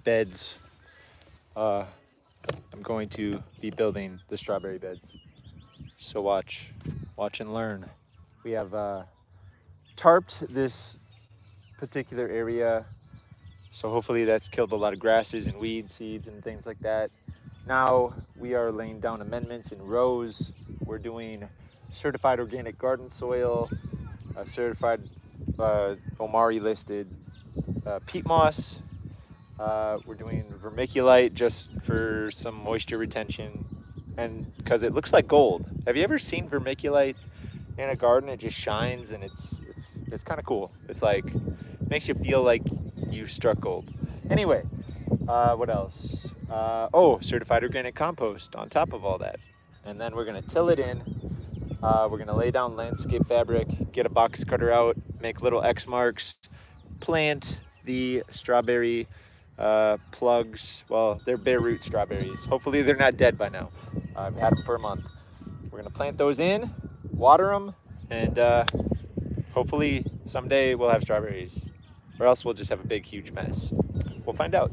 beds. I'm going to be building the strawberry beds. So watch and learn. We have tarped this particular area, so hopefully that's killed a lot of grasses and weed seeds and things like that. Now we are laying down amendments in rows. We're doing certified organic garden soil, certified Omari listed peat moss. We're doing vermiculite just for some moisture retention, and because it looks like gold. Have you ever seen vermiculite in a garden? It just shines, and it's kind of cool. It's like makes you feel like you struck gold. Anyway, what else? Oh, certified organic compost on top of all that, and then we're gonna till it in. We're gonna lay down landscape fabric, get a box cutter out, make little X marks, plant the strawberry plugs. Well, they're bare root strawberries. Hopefully they're not dead by now. I've had them for a month. We're gonna plant those in, water them, and hopefully someday we'll have strawberries, or else we'll just have a big, huge mess. We'll find out.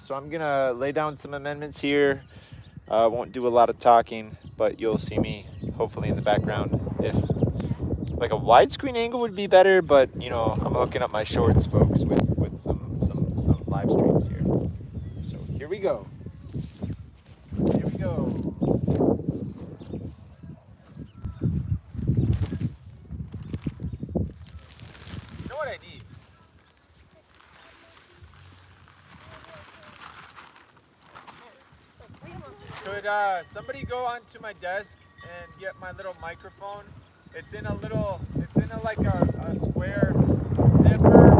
So I'm gonna lay down some amendments here. Won't do a lot of talking, but you'll see me hopefully in the background. If like a widescreen angle would be better, but you know I'm hooking up my shorts, folks, with some live streams here. So here we go. Here we go. You know what I need? Could somebody go onto my desk and get my little microphone? It's in a like a square zipper.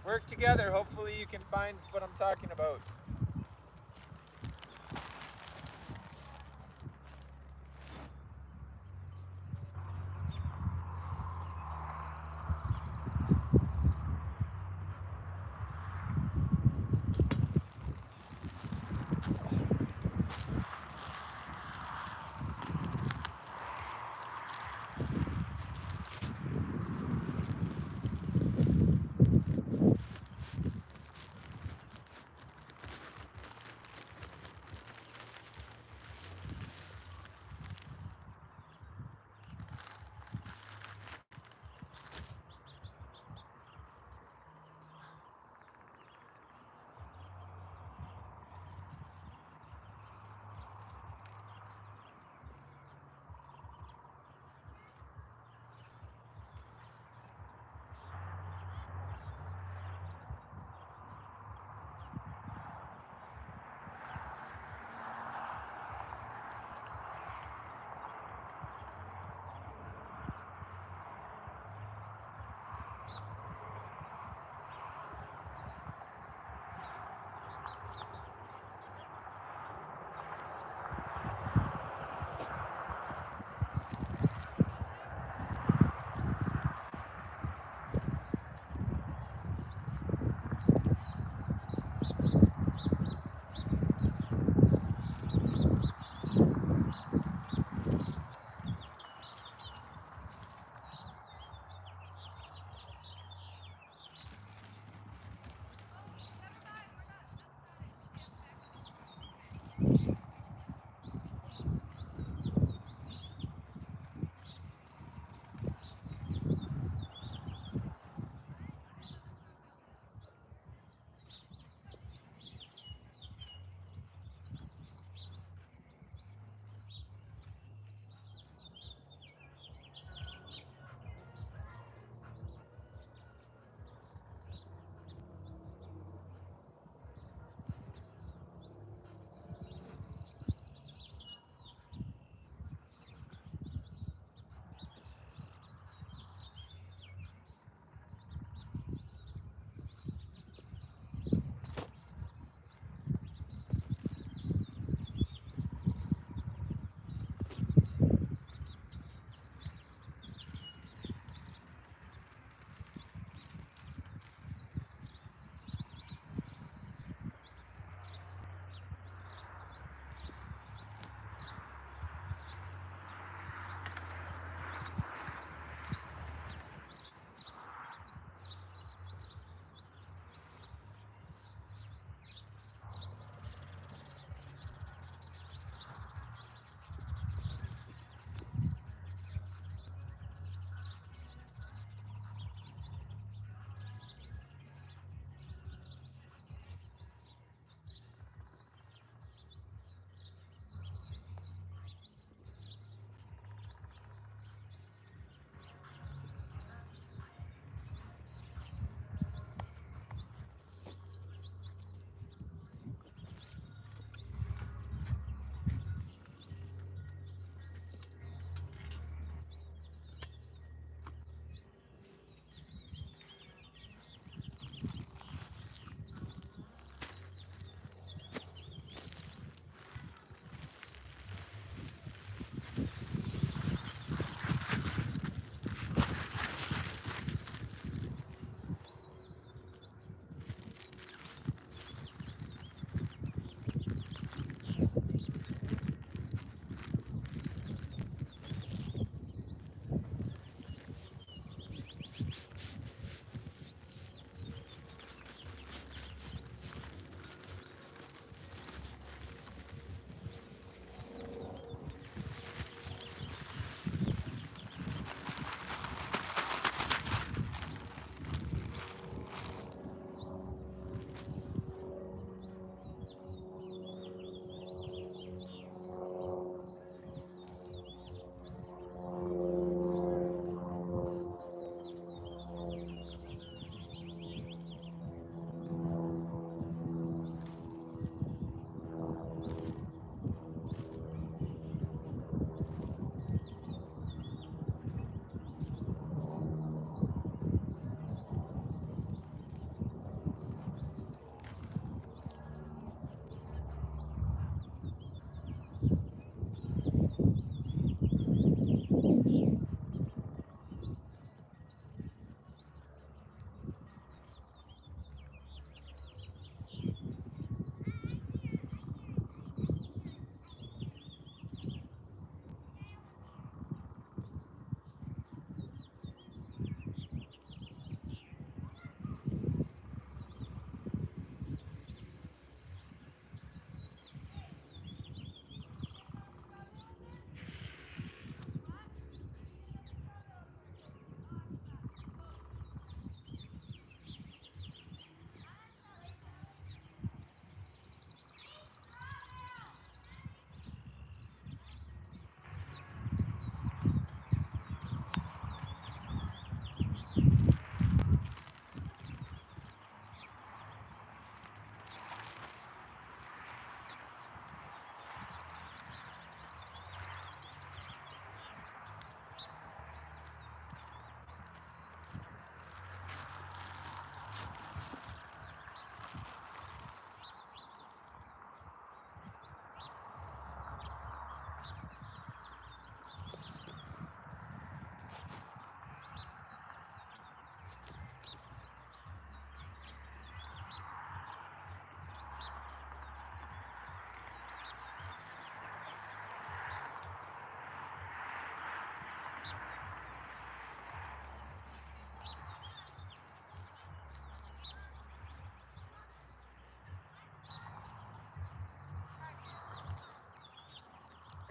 Work together. Hopefully you can find what I'm talking about.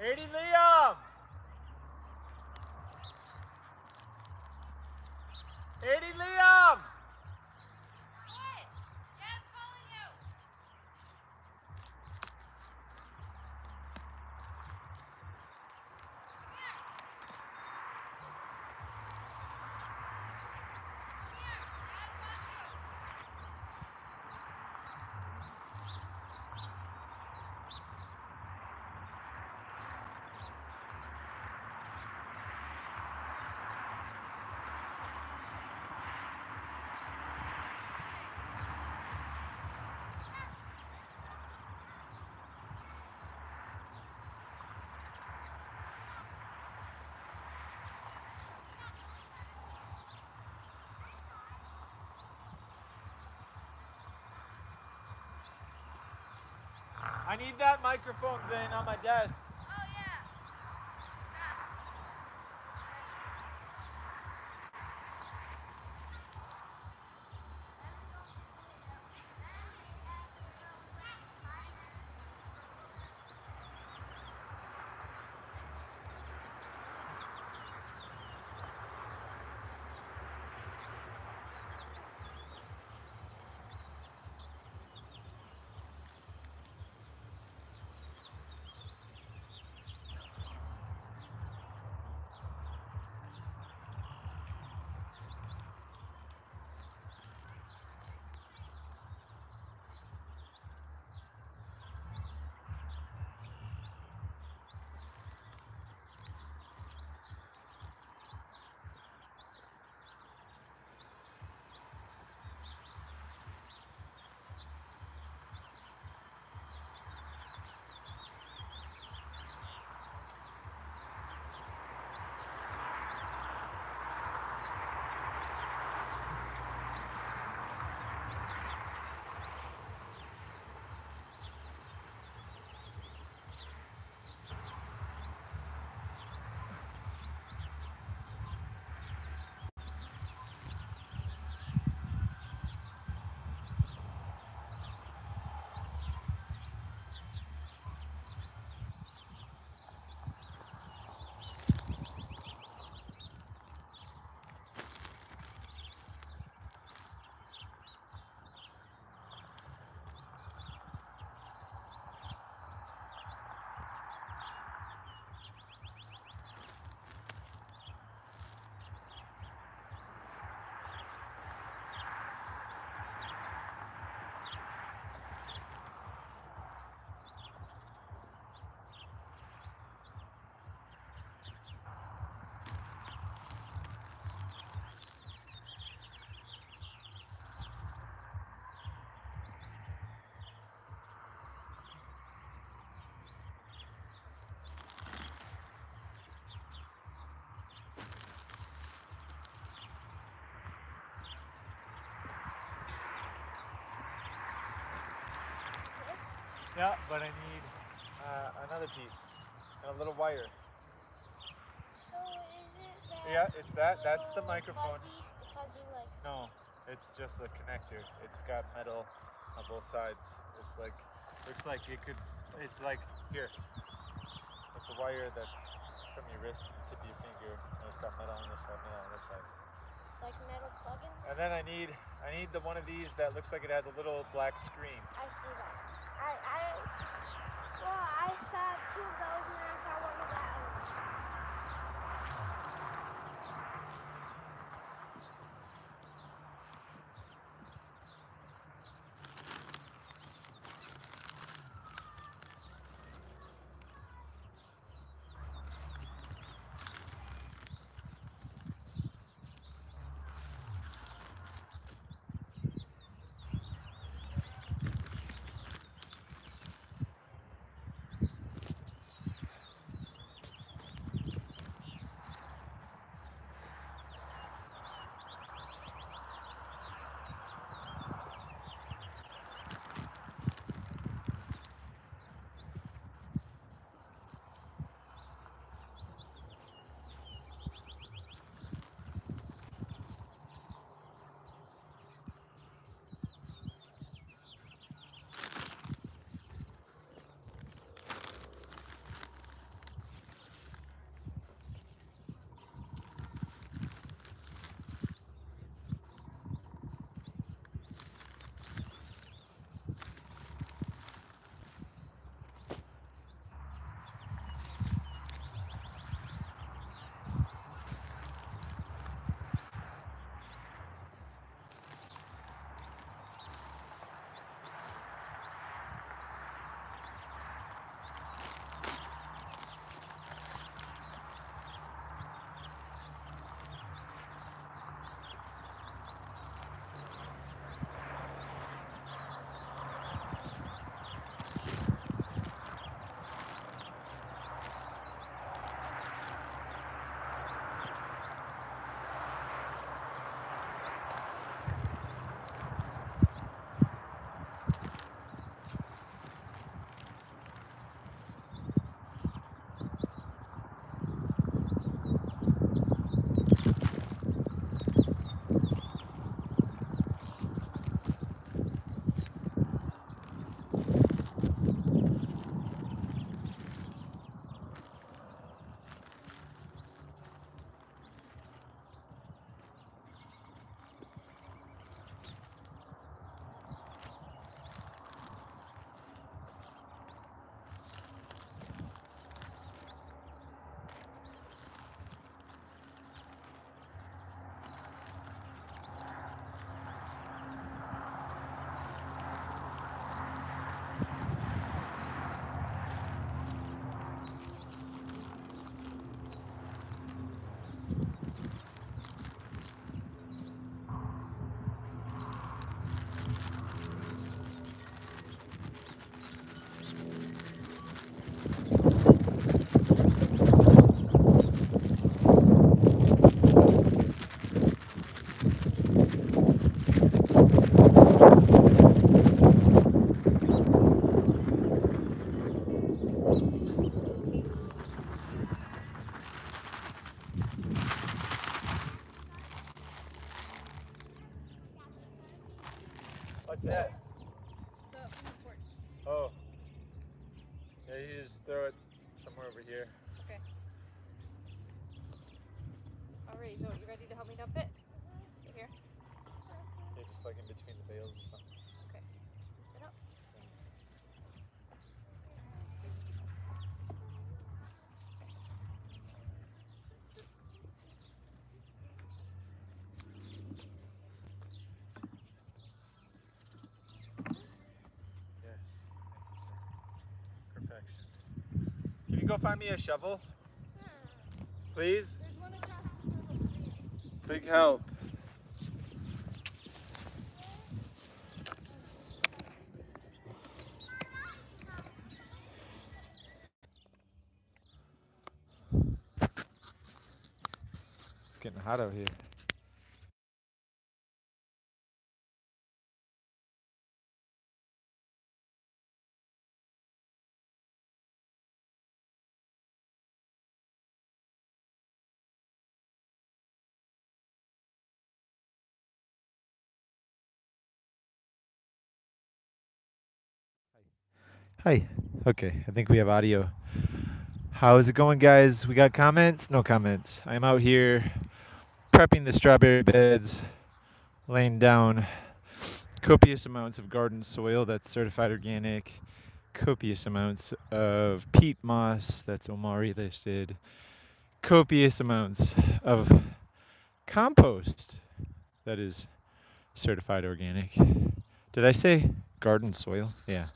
80 Liam! 80 Liam! What? Dad's calling you. Come here. Come here. Dad wants you. I need that microphone thing on my desk. Oh, yeah. Yeah, but I need another piece and a little wire. So is it that? Yeah, it's that. That's the little microphone. Fuzzy like. No, it's just a connector. It's got metal on both sides. It's like, looks like it could, it's like, here. It's a wire that's from your wrist to the tip of your finger. And it's got metal on this side, metal on this side. Like metal plug-in? And then I need the one of these that looks like it has a little black screen. I see that. I saw two of those and then I saw one of that. What's that? The from the porch. Oh. Yeah, you just throw it somewhere over here. Okay. Alright, so you ready to help me dump it? Right here. Yeah, just like in between the bales or something. Okay. Sit up. Yes. Thank you, sir. Perfection. Can you go find me a shovel? Please? There's one across the street. Big help. It's getting hot out here. Hi. Okay, I think we have audio. How is it going, guys? We got comments? No comments. I'm out here prepping the strawberry beds, laying down copious amounts of garden soil that's certified organic, copious amounts of peat moss that's Omari listed, copious amounts of compost that is certified organic. Did I say garden soil? Yeah.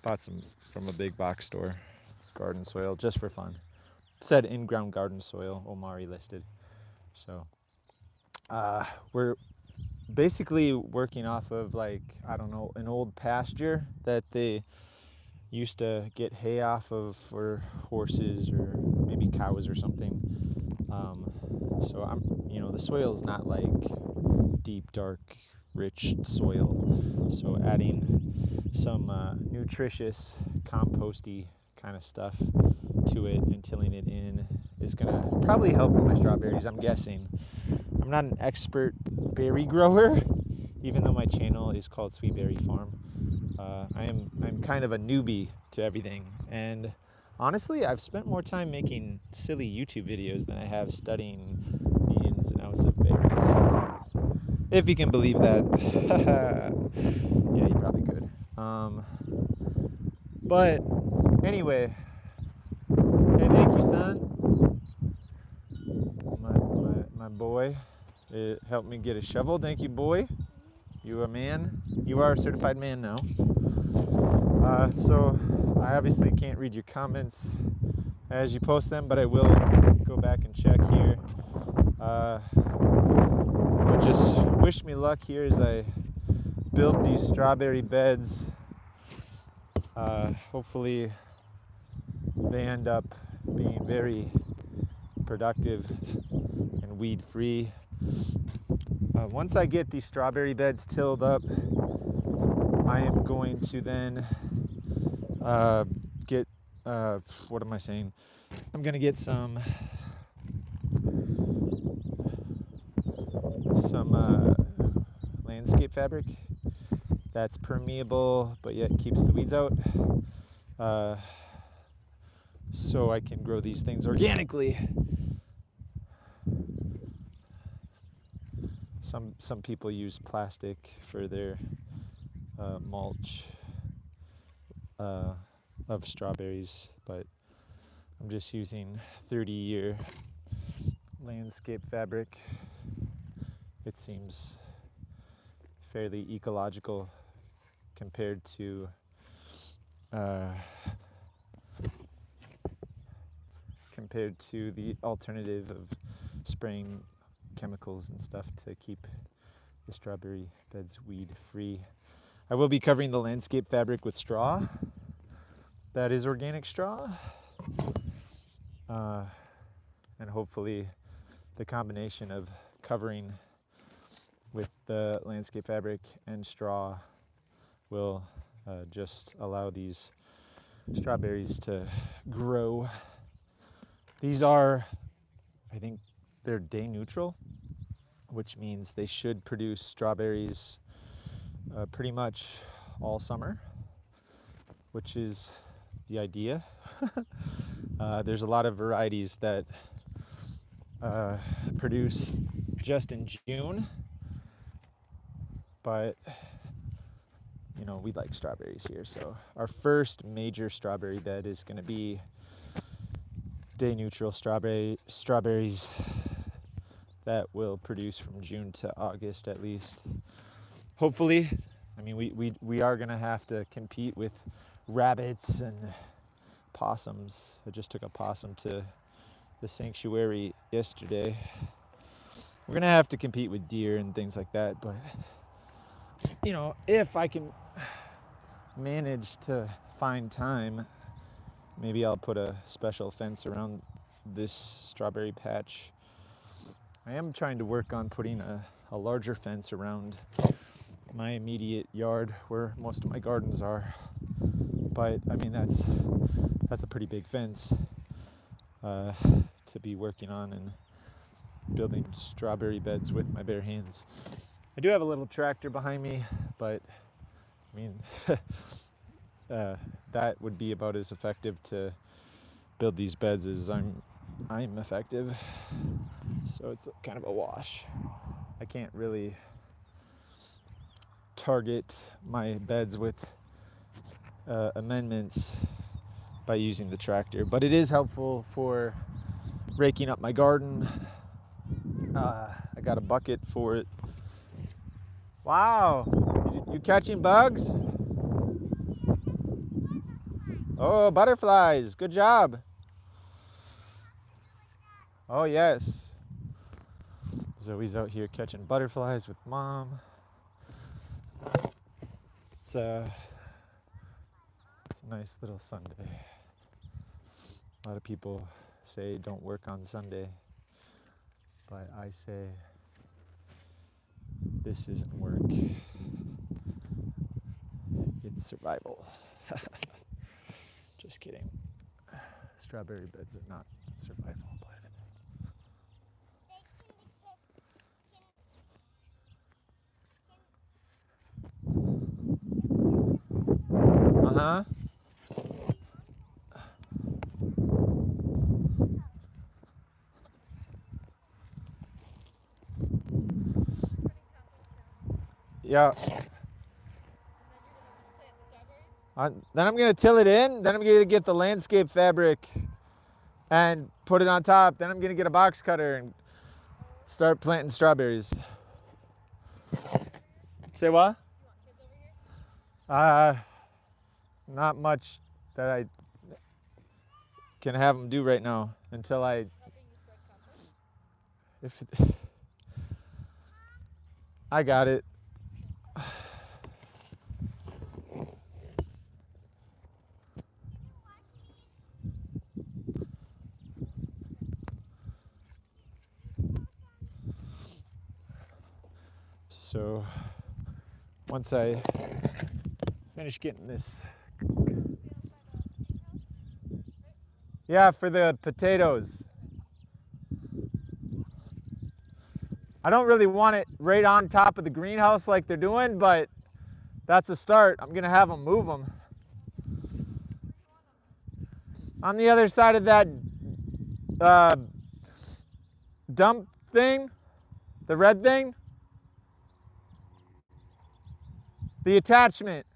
Bought some from a big box store. Garden soil just for fun. Said in-ground garden soil, Omari listed. So we're basically working off of, like, I don't know, an old pasture that they used to get hay off of for horses or maybe cows or something. So the soil is not like deep, dark, rich soil. So adding some nutritious, composty kind of stuff to it and tilling it in is gonna probably help with my strawberries, I'm guessing. I'm not an expert berry grower, even though my channel is called Sweet Berry Farm. I'm kind of a newbie to everything, and honestly, I've spent more time making silly YouTube videos than I have studying the ins and outs of berries. If you can believe that. Yeah, you probably could. But anyway, hey, thank you, son. My boy helped me get a shovel. Thank you, boy. You a man. You are a certified man now. So I obviously can't read your comments as you post them, but I will go back and check here. But just wish me luck here as I build these strawberry beds. Hopefully they end up being very productive and weed free. Once I get these strawberry beds tilled up, I am going to then get, what am I saying? I'm gonna get some landscape fabric that's permeable but yet keeps the weeds out, so I can grow these things organically. Some people use plastic for their mulch of strawberries, but I'm just using 30-year landscape fabric. It seems fairly ecological compared to the alternative of spraying chemicals and stuff to keep the strawberry beds weed free. I will be covering the landscape fabric with straw. That is organic straw. And hopefully the combination of covering with the landscape fabric and straw will just allow these strawberries to grow. These are, I think they're day neutral, which means they should produce strawberries pretty much all summer, which is the idea. There's a lot of varieties that produce just in June, but you know, we like strawberries here. So our first major strawberry bed is going to be day neutral strawberries that will produce from June to August at least. Hopefully. I mean, we are going to have to compete with rabbits and possums. I just took a possum to the sanctuary yesterday. We're going to have to compete with deer and things like that, but you know, if I can manage to find time, maybe I'll put a special fence around this strawberry patch. I am trying to work on putting a larger fence around my immediate yard where most of my gardens are, but I mean that's a pretty big fence to be working on and building strawberry beds with my bare hands. I do have a little tractor behind me, but I mean that would be about as effective to build these beds as I'm effective. So it's kind of a wash. I can't really target my beds with amendments by using the tractor, but it is helpful for raking up my garden. I got a bucket for it. Wow, you catching bugs? Oh, butterflies, good job. Oh yes. Zoe's out here catching butterflies with mom. It's a nice little Sunday. A lot of people say don't work on Sunday, but I say this isn't work. It's survival. Just kidding. Strawberry beds are not survival, but uh-huh. Yeah. Then I'm gonna till it in. Then I'm gonna get the landscape fabric and put it on top. Then I'm gonna get a box cutter and start planting strawberries. Say what? Not much that I can have them do right now until if I got it. So once I finish getting this, yeah, for the potatoes. I don't really want it right on top of the greenhouse like they're doing, but that's a start. I'm gonna have them move them. On the other side of that dump thing, the red thing, the attachment.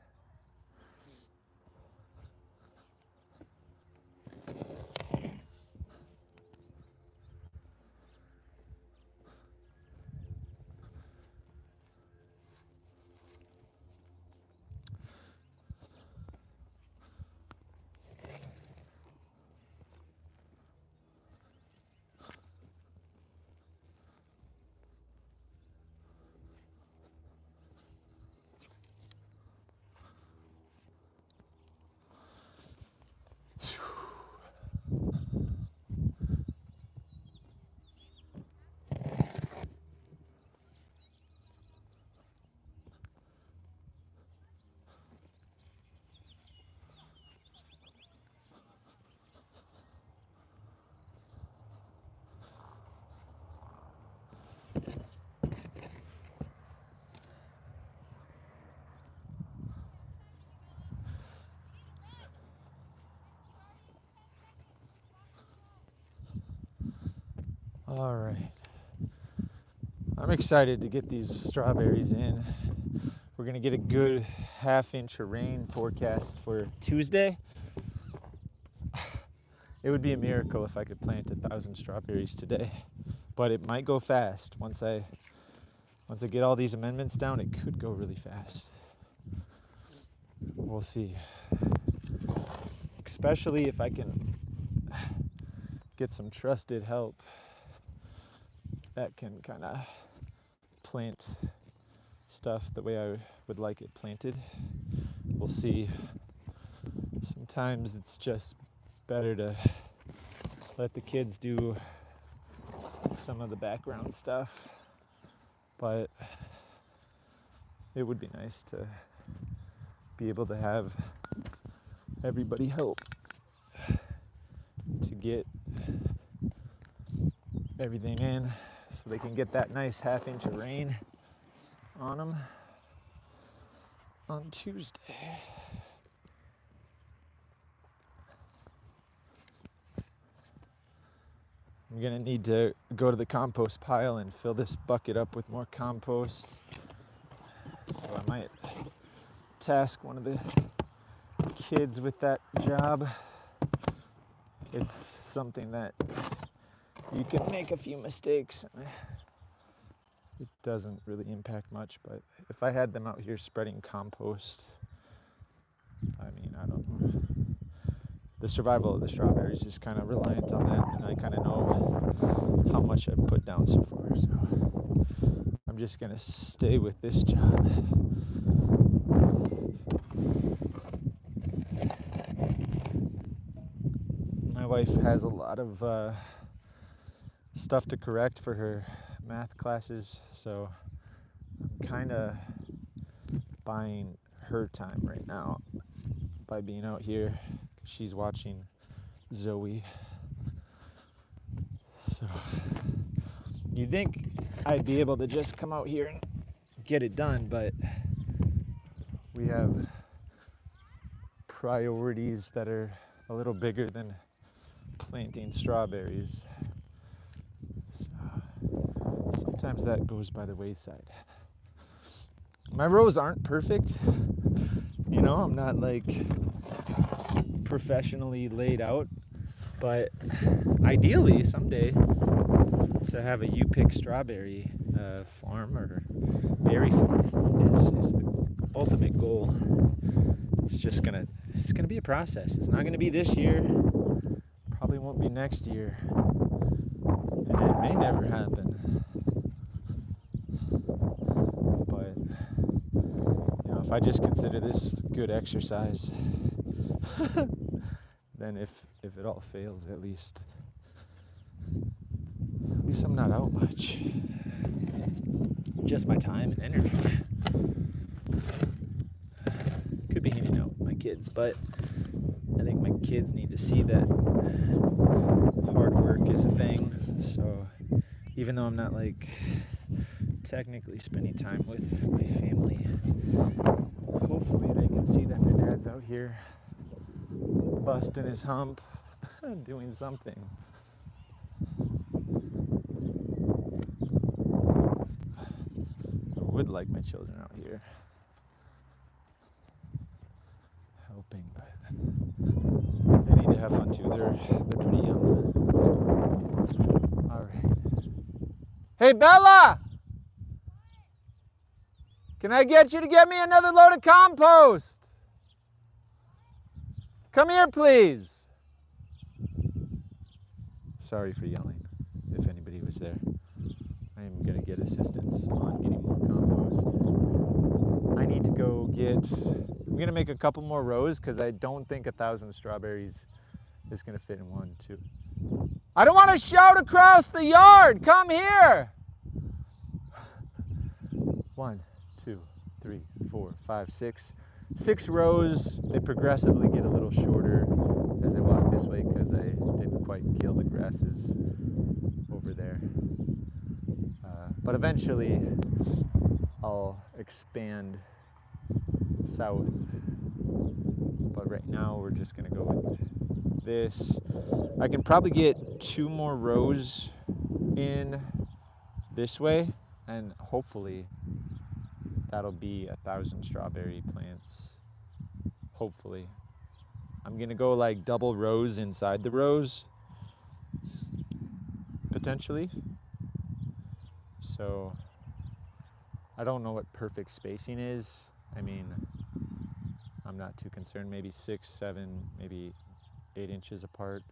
All right. I'm excited to get these strawberries in. We're gonna get a good half-inch of rain forecast for Tuesday. It would be a miracle if I could plant 1,000 strawberries today, but it might go fast. Once I get all these amendments down, it could go really fast. We'll see. Especially if I can get some trusted help that can kind of plant stuff the way I would like it planted. We'll see. Sometimes it's just better to let the kids do some of the background stuff, but it would be nice to be able to have everybody help to get everything in so they can get that nice half-inch of rain on them on Tuesday. I'm gonna need to go to the compost pile and fill this bucket up with more compost. So I might task one of the kids with that job. It's something that you can make a few mistakes. It doesn't really impact much, but if I had them out here spreading compost, I mean, I don't know. The survival of the strawberries is kind of reliant on that, and I kind of know how much I've put down so far, so I'm just gonna stay with this job. My wife has a lot of stuff to correct for her math classes, so I'm kind of buying her time right now by being out here. She's watching Zoe. So you'd think I'd be able to just come out here and get it done, but we have priorities that are a little bigger than planting strawberries. So sometimes that goes by the wayside. My rows aren't perfect. You know, I'm not like professionally laid out, but ideally someday to have a you pick strawberry farm or berry farm is the ultimate goal. It's gonna be a process. It's not gonna be this year, probably won't be next year, and it may never happen. But you know, if I just consider this good exercise, then if it all fails, at least I'm not out much. Just my time and energy. Could be hanging out with my kids, but I think my kids need to see that hard work is a thing. So even though I'm not like technically spending time with my family, hopefully they can see that their dad's out here busting his hump, doing something. I would like my children out here helping, but they need to have fun too. They're pretty young. All right. Hey, Bella! Can I get you to get me another load of compost? Come here, please. Sorry for yelling, if anybody was there. I am going to get assistance on getting more compost. I need to go I'm going to make a couple more rows because I don't think 1,000 strawberries is going to fit in 1, 2. I don't want to shout across the yard. Come here. 1, 2, 3, 4, 5, 6. 6 rows. They progressively get a little shorter as I walk this way because I didn't quite kill the grasses over there. But eventually I'll expand south. But right now we're just going to go with this. I can probably get 2 more rows in this way, and hopefully that'll be 1,000 strawberry plants. Hopefully. I'm gonna go like double rows inside the rows, potentially. So I don't know what perfect spacing is. I mean, I'm not too concerned. Maybe 6, 7, maybe 8 inches apart.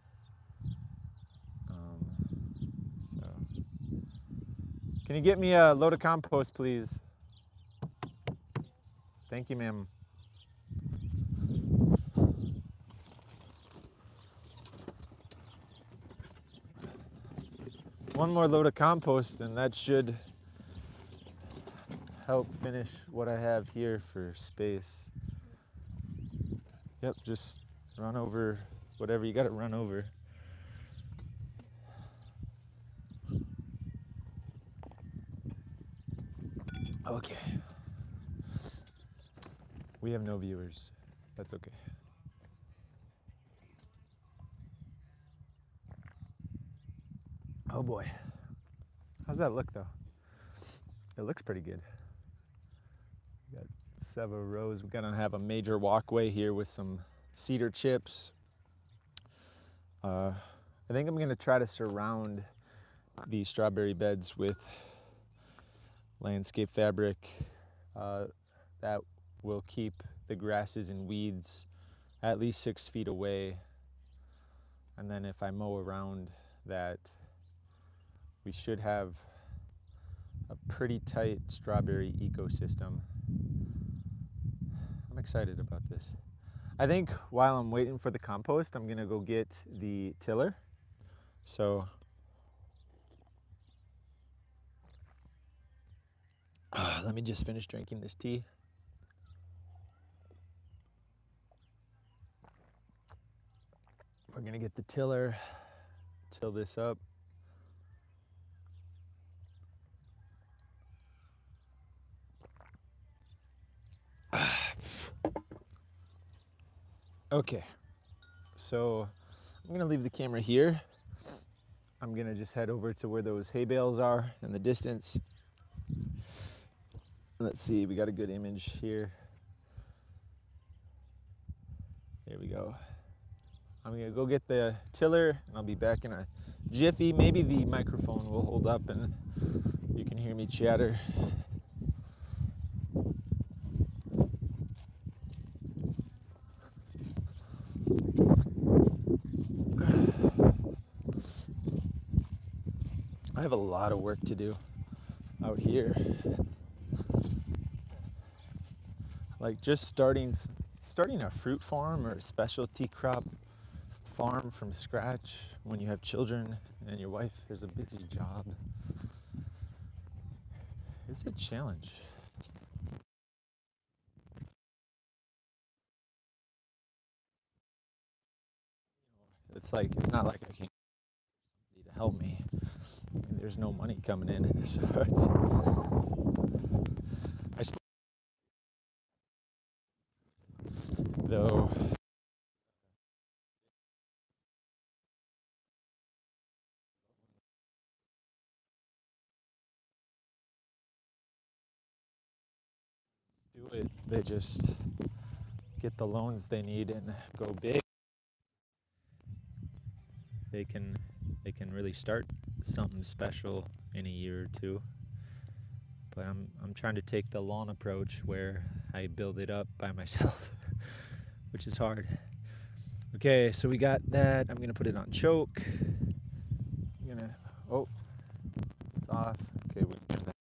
So, can you get me a load of compost, please? Thank you, ma'am. One more load of compost, and that should help finish what I have here for space. Yep, just run over whatever you got to run over. Okay. We have no viewers. That's okay. Oh boy. How's that look though? It looks pretty good. We got several rows. We're gonna have a major walkway here with some cedar chips. I think I'm gonna try to surround these strawberry beds with landscape fabric that will keep the grasses and weeds at least 6 feet away. And then if I mow around that, we should have a pretty tight strawberry ecosystem. I'm excited about this. I think while I'm waiting for the compost, I'm gonna go get the tiller. So let me just finish drinking this tea. We're gonna get the tiller, till this up. Okay, so I'm gonna leave the camera here. I'm gonna just head over to where those hay bales are in the distance. Let's see, we got a good image here. There we go. I'm gonna go get the tiller and I'll be back in a jiffy. Maybe the microphone will hold up and you can hear me chatter. I have a lot of work to do out here. Like just starting a fruit farm or a specialty crop farm from scratch when you have children and your wife has a busy job. It's a challenge. It's not like I can need to help me. There's no money coming in, so it's. I suppose though. Do it. They just get the loans they need and go big. They can really start something special in a year or two. But I'm trying to take the lawn approach where I build it up by myself, which is hard. Okay, so we got that. I'm gonna put it on choke. Oh, it's off. Okay, we turn that.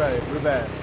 right, Ruben.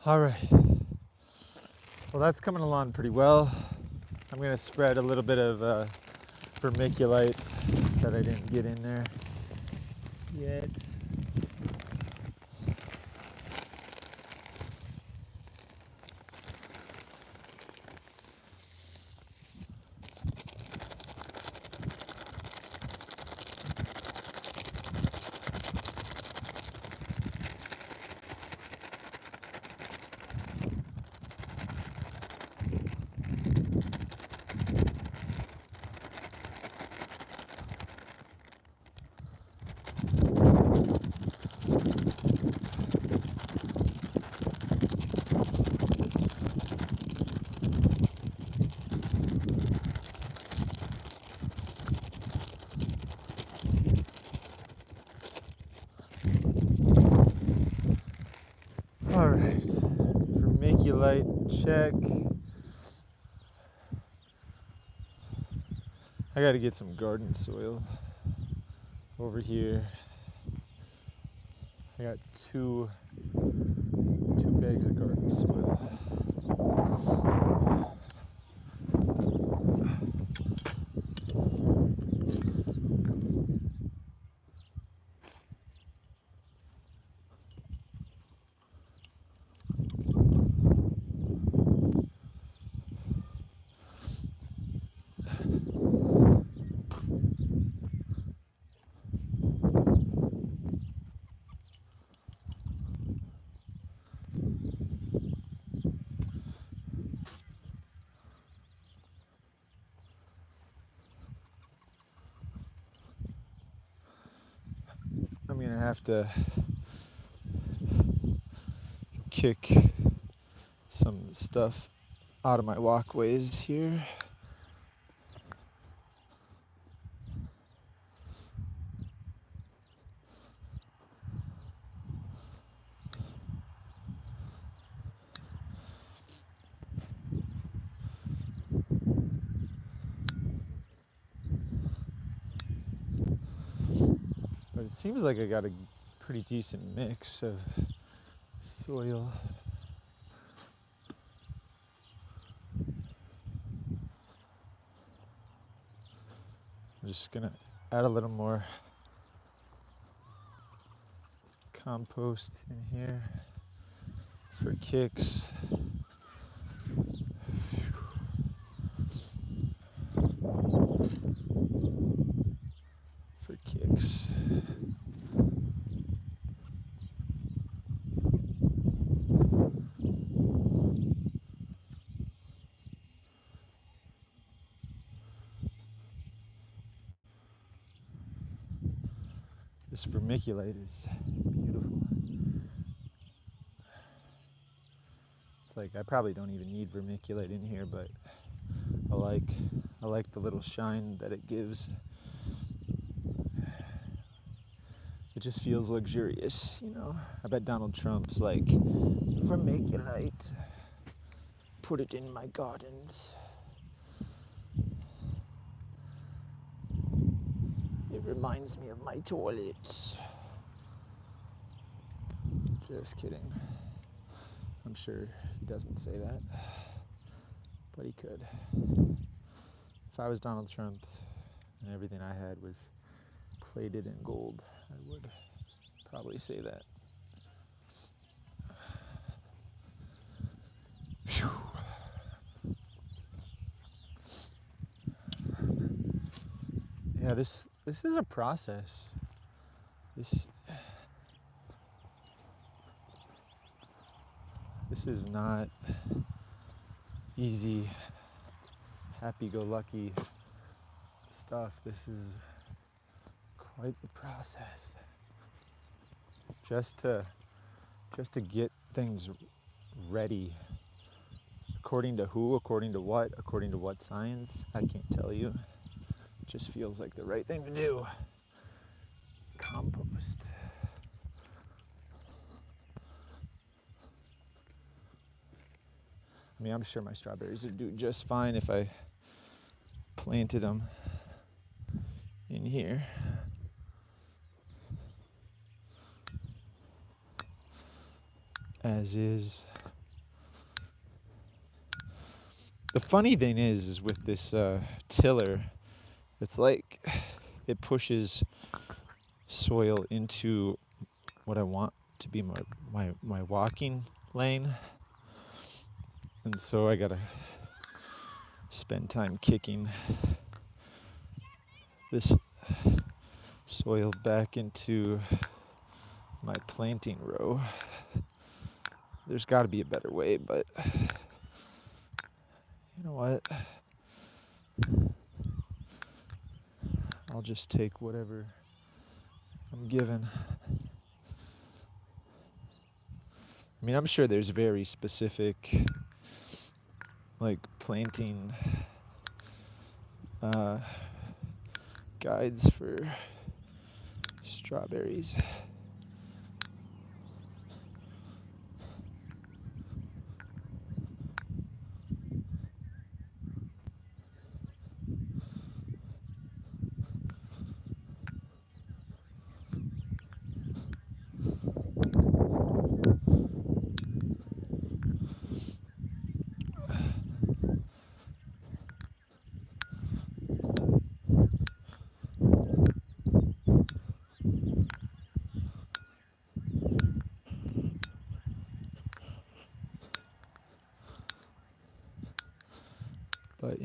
All right. Well, that's coming along pretty well. I'm going to spread a little bit of vermiculite that I didn't get in there yet. All right, vermiculite check. I gotta get some garden soil over here. I got two bags of garden soil. I'm gonna have to kick some stuff out of my walkways here. But it seems like I got a pretty decent mix of soil. I'm just gonna add a little more compost in here for kicks. For kicks. This vermiculite is beautiful. It's like I probably don't even need vermiculite in here, but I like the little shine that it gives. It just feels luxurious, you know. I bet Donald Trump's like, vermiculite, put it in my gardens. It reminds me of my toilets. Just kidding. I'm sure he doesn't say that, but he could. If I was Donald Trump and everything I had was plated in gold, I would probably say that. Phew. Yeah, this is a process. This is not easy, happy-go-lucky stuff. This is quite the process. Just to get things ready. According to who, according to what science, I can't tell you. It just feels like the right thing to do. Compost. I mean, I'm sure my strawberries would do just fine if I planted them in here. As is. The funny thing is with this tiller, it's like it pushes soil into what I want to be my walking lane. And so I gotta spend time kicking this soil back into my planting row. There's gotta be a better way, but you know what? I'll just take whatever I'm given. I mean, I'm sure there's very specific, like, planting guides for strawberries.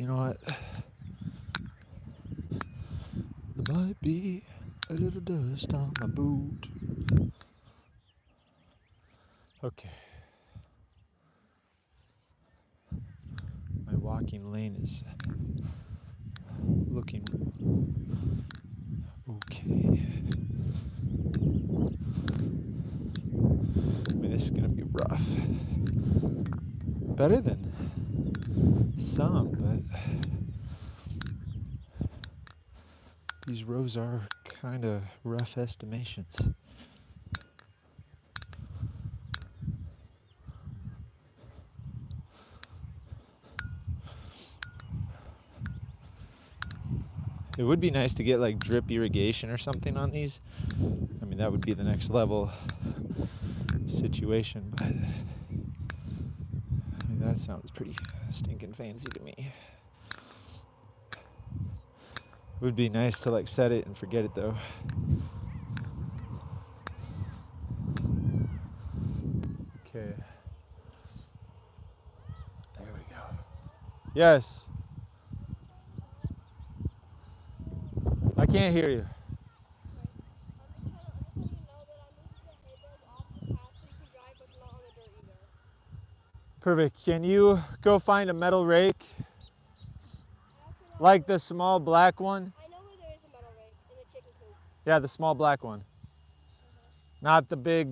You know what? There might be a little dust on my boot. Okay. My walking lane is looking okay. I mean, this is gonna be rough. Better than some, but these rows are kind of rough estimations. It would be nice to get like drip irrigation or something on these. I mean, that would be the next level situation, but I mean, that sounds pretty stinking fancy to me. It would be nice to like set it and forget it though. Okay. There we go. Yes. I can't hear you. Perfect. Can you go find a metal rake? Like the small black one? I know where there is a metal rake in the chicken coop. Yeah, the small black one. Not the big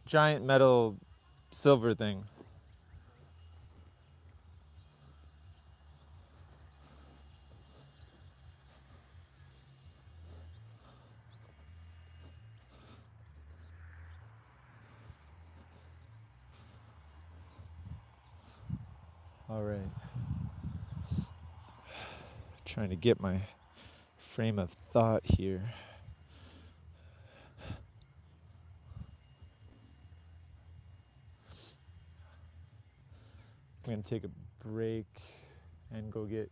giant metal silver thing. All right. Trying to get my frame of thought here. I'm gonna take a break and go get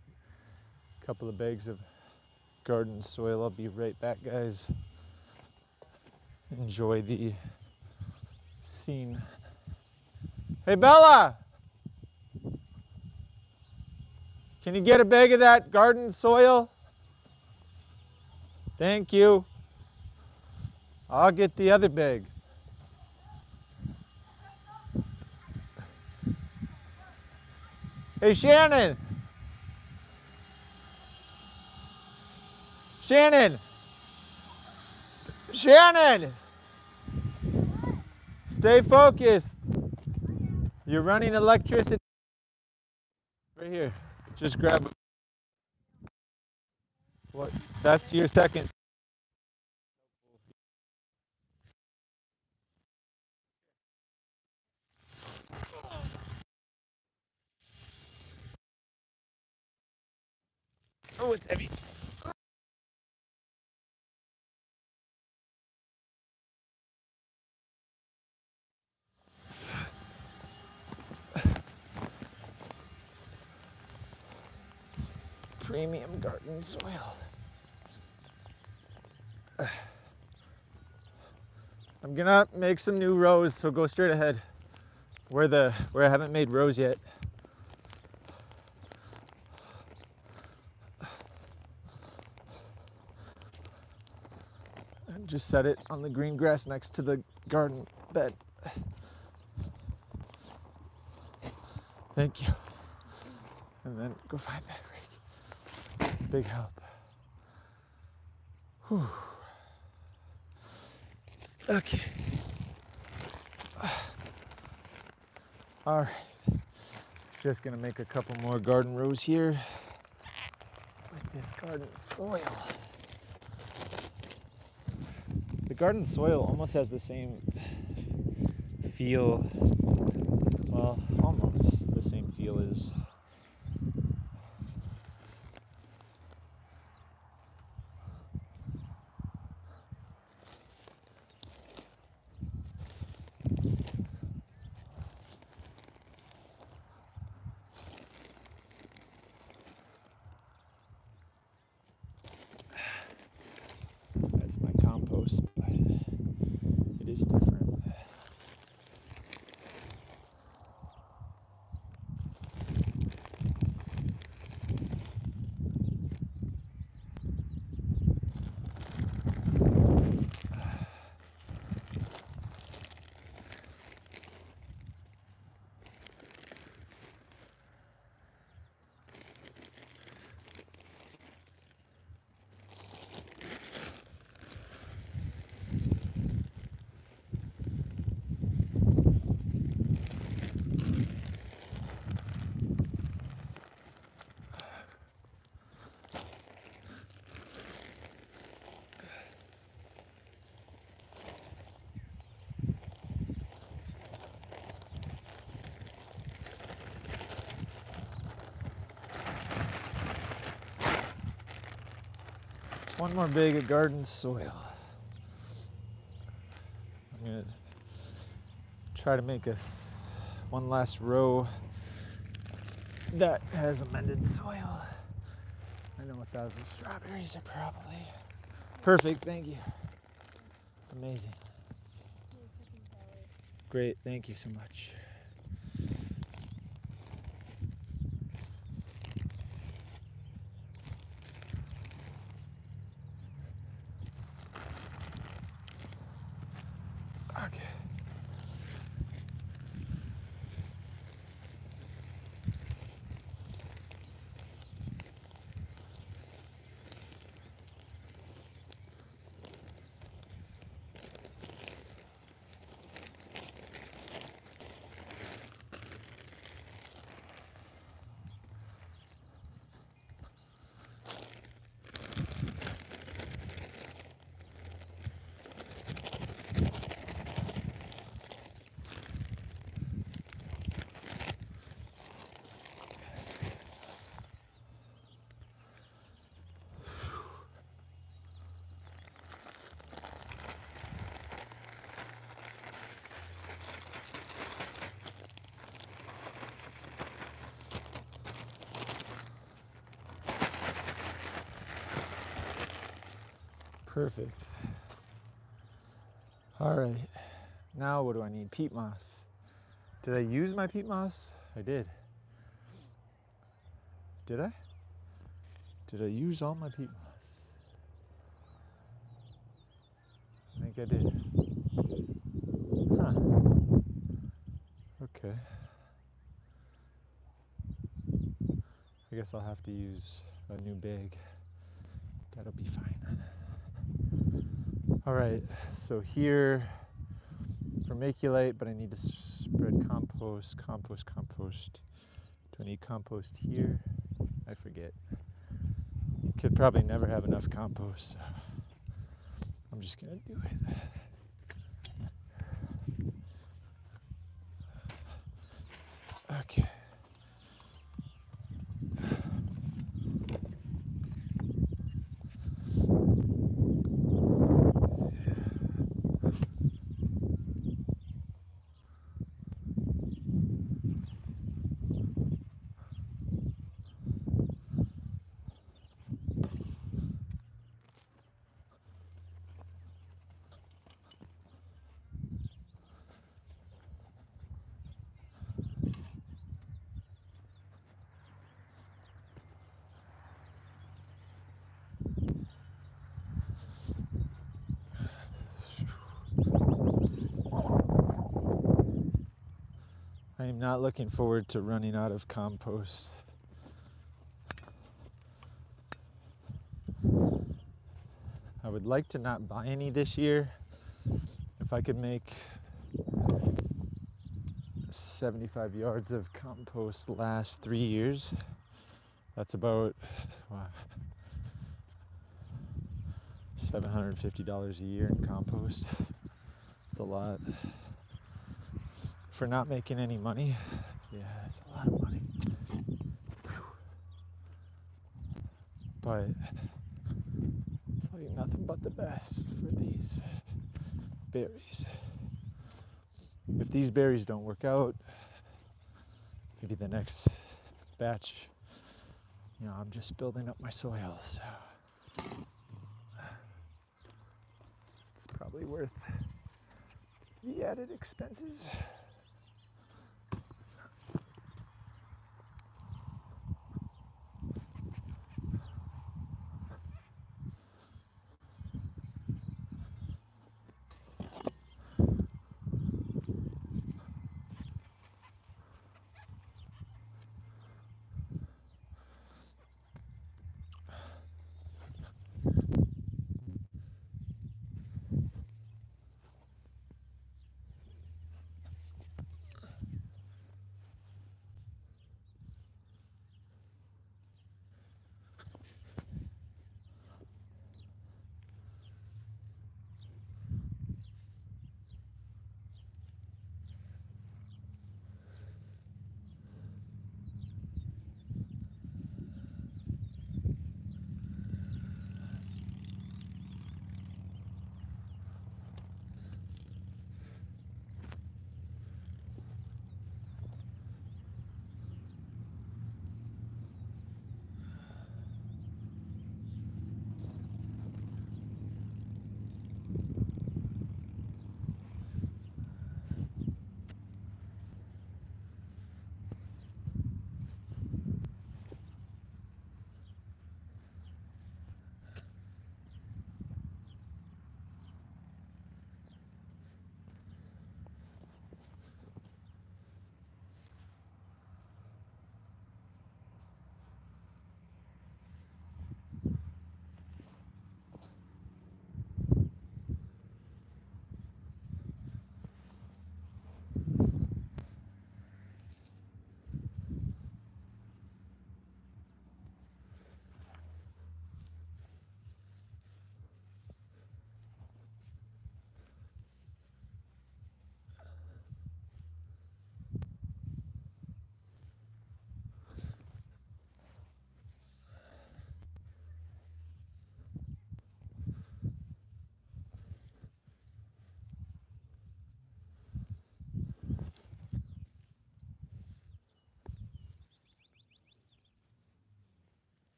a couple of bags of garden soil. I'll be right back, guys. Enjoy the scene. Hey, Bella! Can you get a bag of that garden soil? Thank you. I'll get the other bag. Hey, Shannon! Shannon! Shannon! Stay focused. You're running electricity. Right here. Just grab it. What? That's your second. Oh, it's heavy. Premium garden soil. I'm gonna make some new rows, so go straight ahead. Where I haven't made rows yet. And just set it on the green grass next to the garden bed. Thank you. And then go find that rake. Big help. Whew. Okay. All right. Just gonna make a couple more garden rows here with this garden soil. The garden soil almost has the same feel, well, almost the same feel as my compost, but it is different. One more bag of garden soil. I'm gonna try to make one last row that has amended soil. I know 1,000 strawberries are probably perfect. Thank you. Amazing. Great. Thank you so much. Okay. Perfect. All right. Now what do I need? Peat moss. Did I use my peat moss? I did. Did I? Did I use all my peat moss? I think I did. Huh. Okay. I guess I'll have to use a new bag. That'll be fine. All right, so here vermiculite, but I need to spread compost. Do I need compost here? I forget. Could probably never have enough compost, so I'm just gonna do it. Okay. I am not looking forward to running out of compost. I would like to not buy any this year. If I could make 75 yards of compost last 3 years, that's about $750 a year in compost. It's a lot. For not making any money, yeah, it's a lot of money. But it's like nothing but the best for these berries. If these berries don't work out, maybe the next batch, I'm just building up my soil, so it's probably worth the added expenses.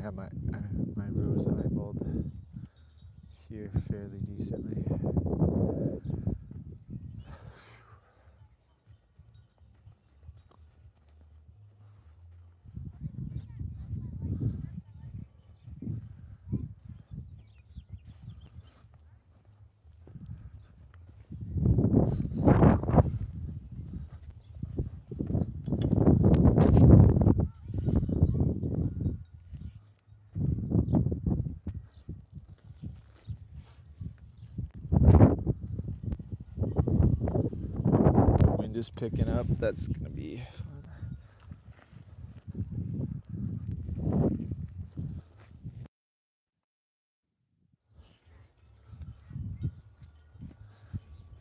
have my rose eyeballed here fairly decently. Wind is picking up. That's gonna be fun.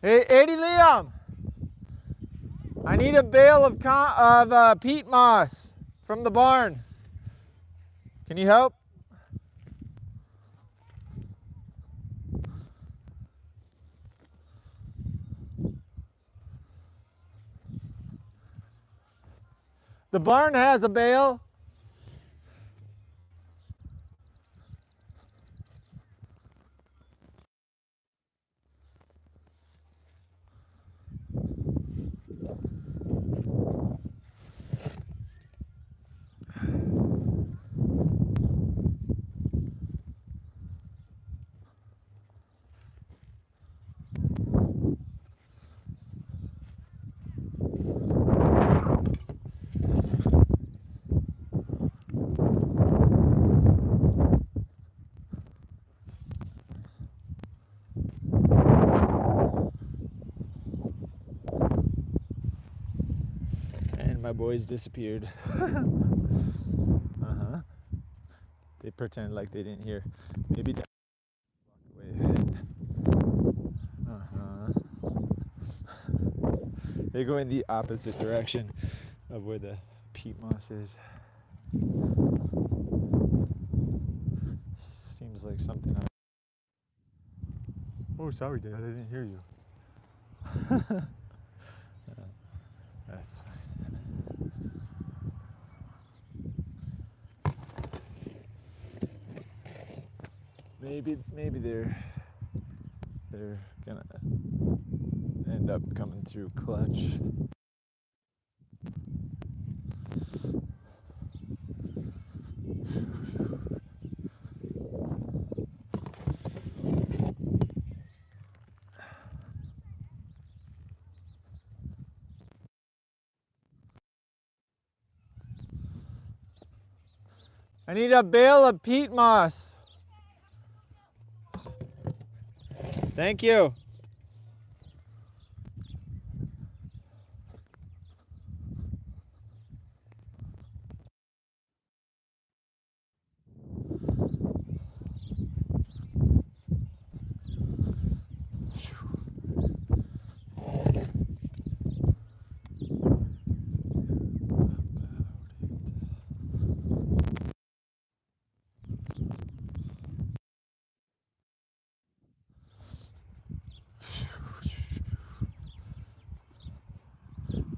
Hey, Eddie Liam, I need a bale of peat moss from the barn. Can you help? The barn has a bale. And my boys disappeared. Uh-huh. They pretend like they didn't hear. Maybe that walk away. Uh-huh. They go in the opposite direction of where the peat moss is. Seems like something. Oh, sorry, Dad. I didn't hear you. That's fine. Maybe they're gonna end up coming through clutch. I need a bale of peat moss. Thank you.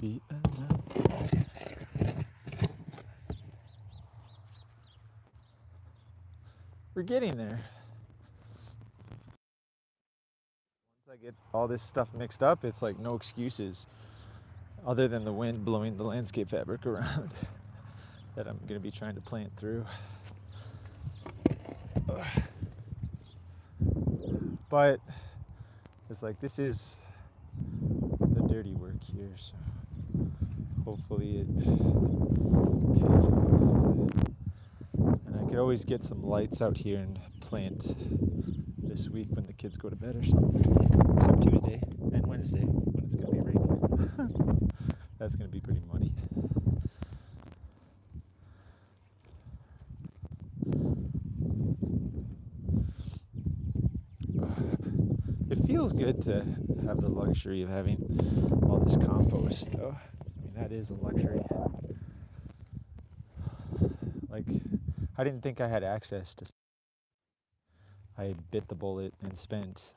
Be We're getting there. Once I get all this stuff mixed up, it's like no excuses other than the wind blowing the landscape fabric around that I'm going to be trying to plant through. But it's like this is the dirty work here, so hopefully it pays off. And I could always get some lights out here and plant this week when the kids go to bed or something. Except Tuesday and Wednesday when it's going to be raining. That's going to be pretty muddy. It feels good to have the luxury of having all this compost, though. I mean, that is a luxury. Like, I didn't think I had access to. I bit the bullet and spent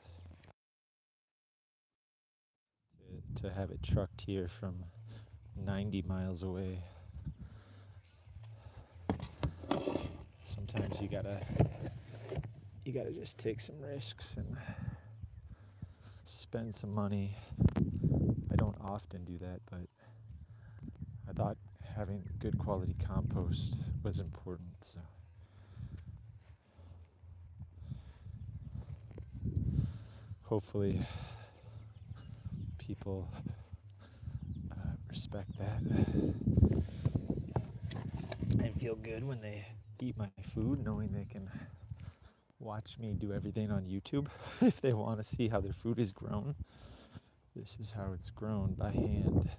to have it trucked here from 90 miles away. sometimes you gotta just take some risks and spend some money. I don't often do that, but I thought having good quality compost was important. So hopefully people respect that and feel good when they eat my food, knowing they can watch me do everything on YouTube if they want to see how their food is grown. This is how it's grown by hand.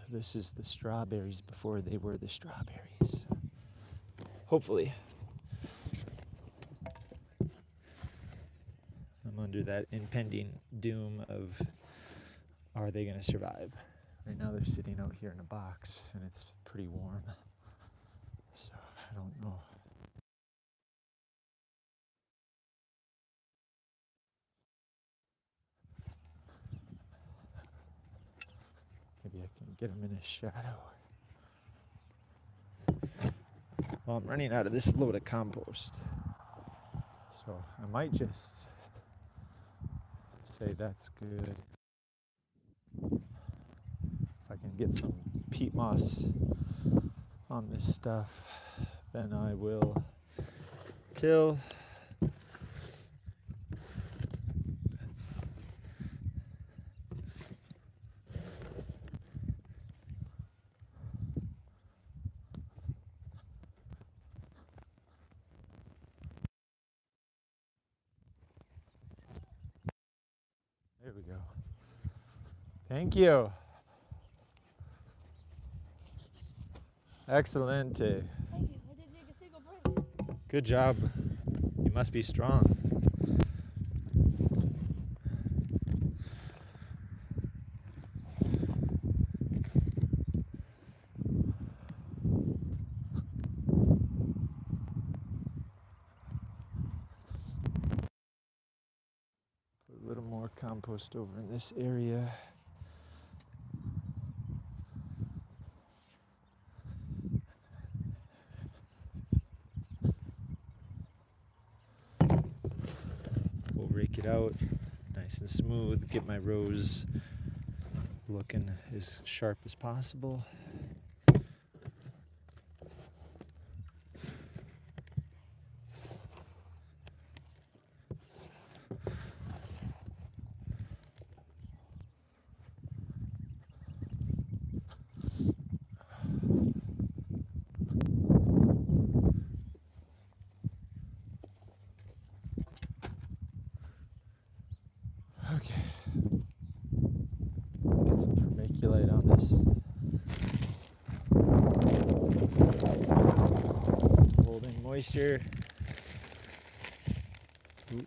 This is the strawberries before they were the strawberries. Hopefully. I'm under that impending doom of, are they going to survive? Right now they're sitting out here in a box and it's pretty warm. So I don't know. Maybe I can get them in a shadow. Well, I'm running out of this load of compost. So I might just say that's good. If I can get some peat moss on this stuff, then I will till there we go. Thank you. Excellent. Thank you. I didn't take a single break. Good job. You must be strong. Put a little more compost over in this area. We'll rake it out nice and smooth, get my rows looking as sharp as possible. Okay. Get some vermiculite on this. Holding moisture. Ooh.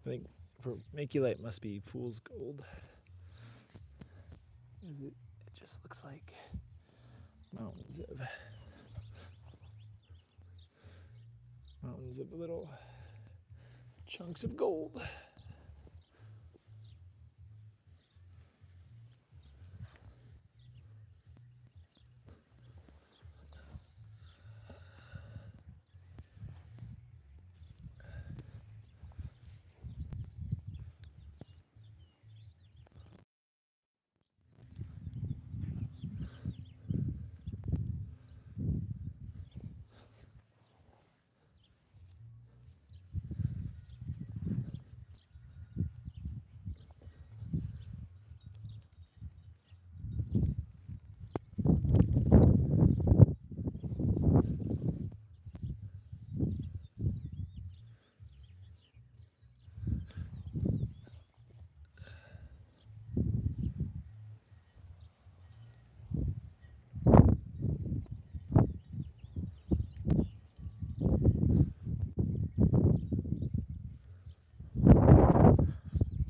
I think vermiculite must be fool's gold. It just looks like mountains of little chunks of gold.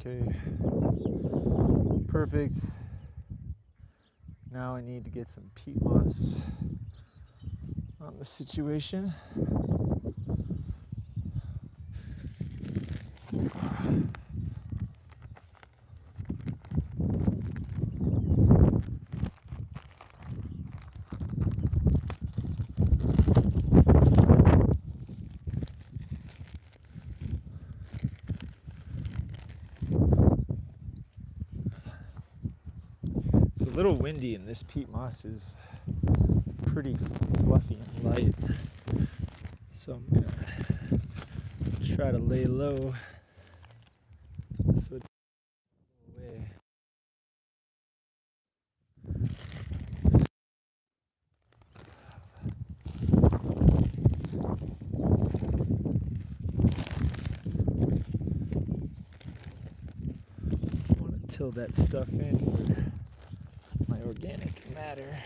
Okay, perfect. Now I need to get some peat moss on the situation. It's a little windy and this peat moss is pretty fluffy and light. So I'm gonna try to lay low so it doesn't go away. I want to till that stuff in for my organic matter.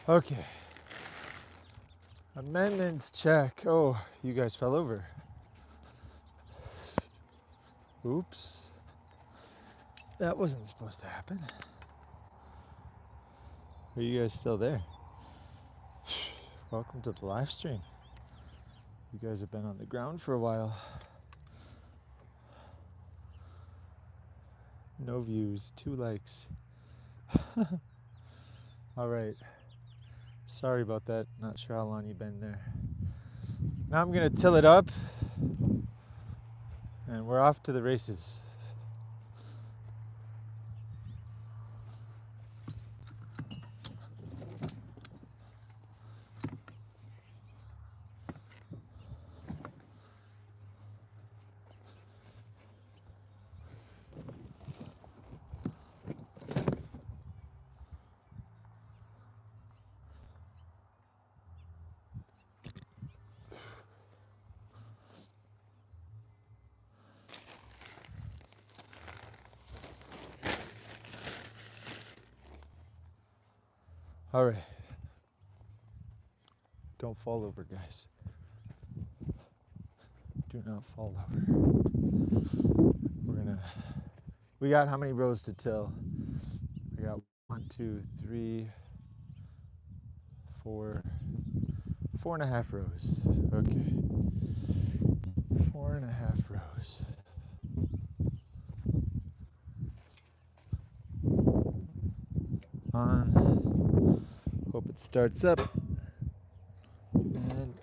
Okay. Amendments check. Oh, you guys fell over. Oops. That wasn't supposed to happen. Are you guys still there? Welcome to the live stream. You guys have been on the ground for a while. No views, 2 likes. All right. Sorry about that. Not sure how long you've been there. Now I'm gonna till it up and we're off to the races. All right. Don't fall over, guys. Do not fall over. We got how many rows to till? I got 1, 2, 3, 4, 4.5 rows. Okay. 4.5 rows. On. Hope it starts up. And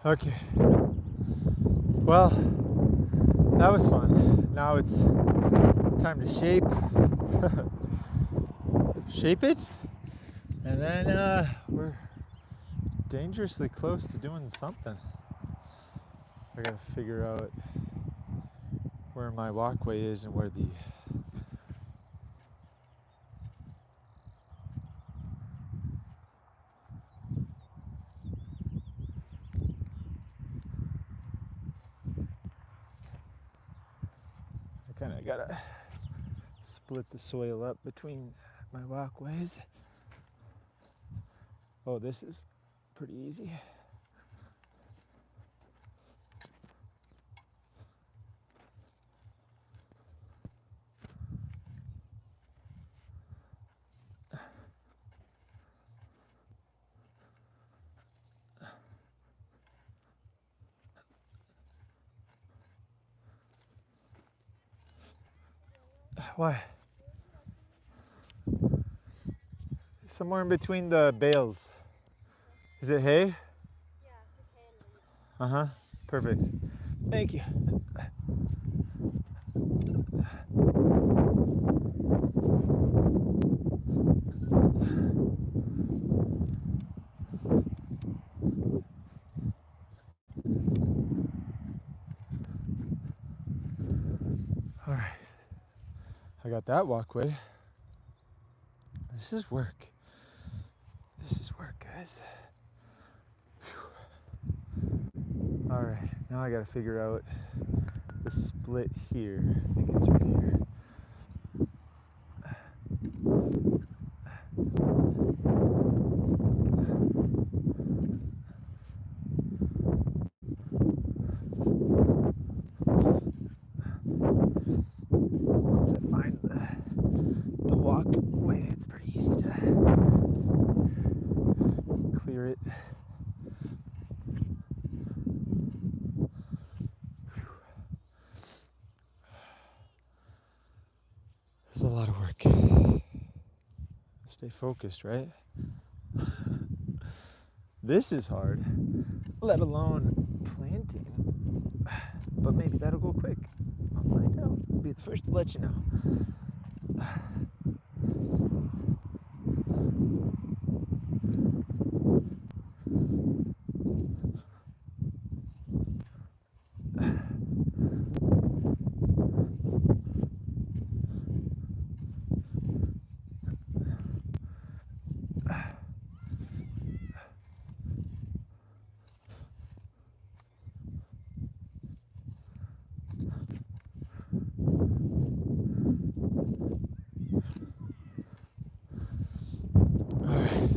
Okay. Well, that was fun. Now it's time to shape it, and then we're dangerously close to doing something. I gotta figure out where my walkway is and where the I kind of gotta split the soil up between my walkways. Oh, this is pretty easy. Why? Somewhere in between the bales. Is it hay? Yeah, okay, and leaves. Uh-huh. Perfect. Thank you. All right. I got that walkway. This is work. This is work, guys. Whew. All right. Now I got to figure out the split here. I think it's right here. Once I find the walkway, it's pretty easy to clear it. It's a lot of work. Stay focused, right? This is hard, let alone planting. But maybe that'll go quick. I'll find out. I'll be the first to let you know. All right.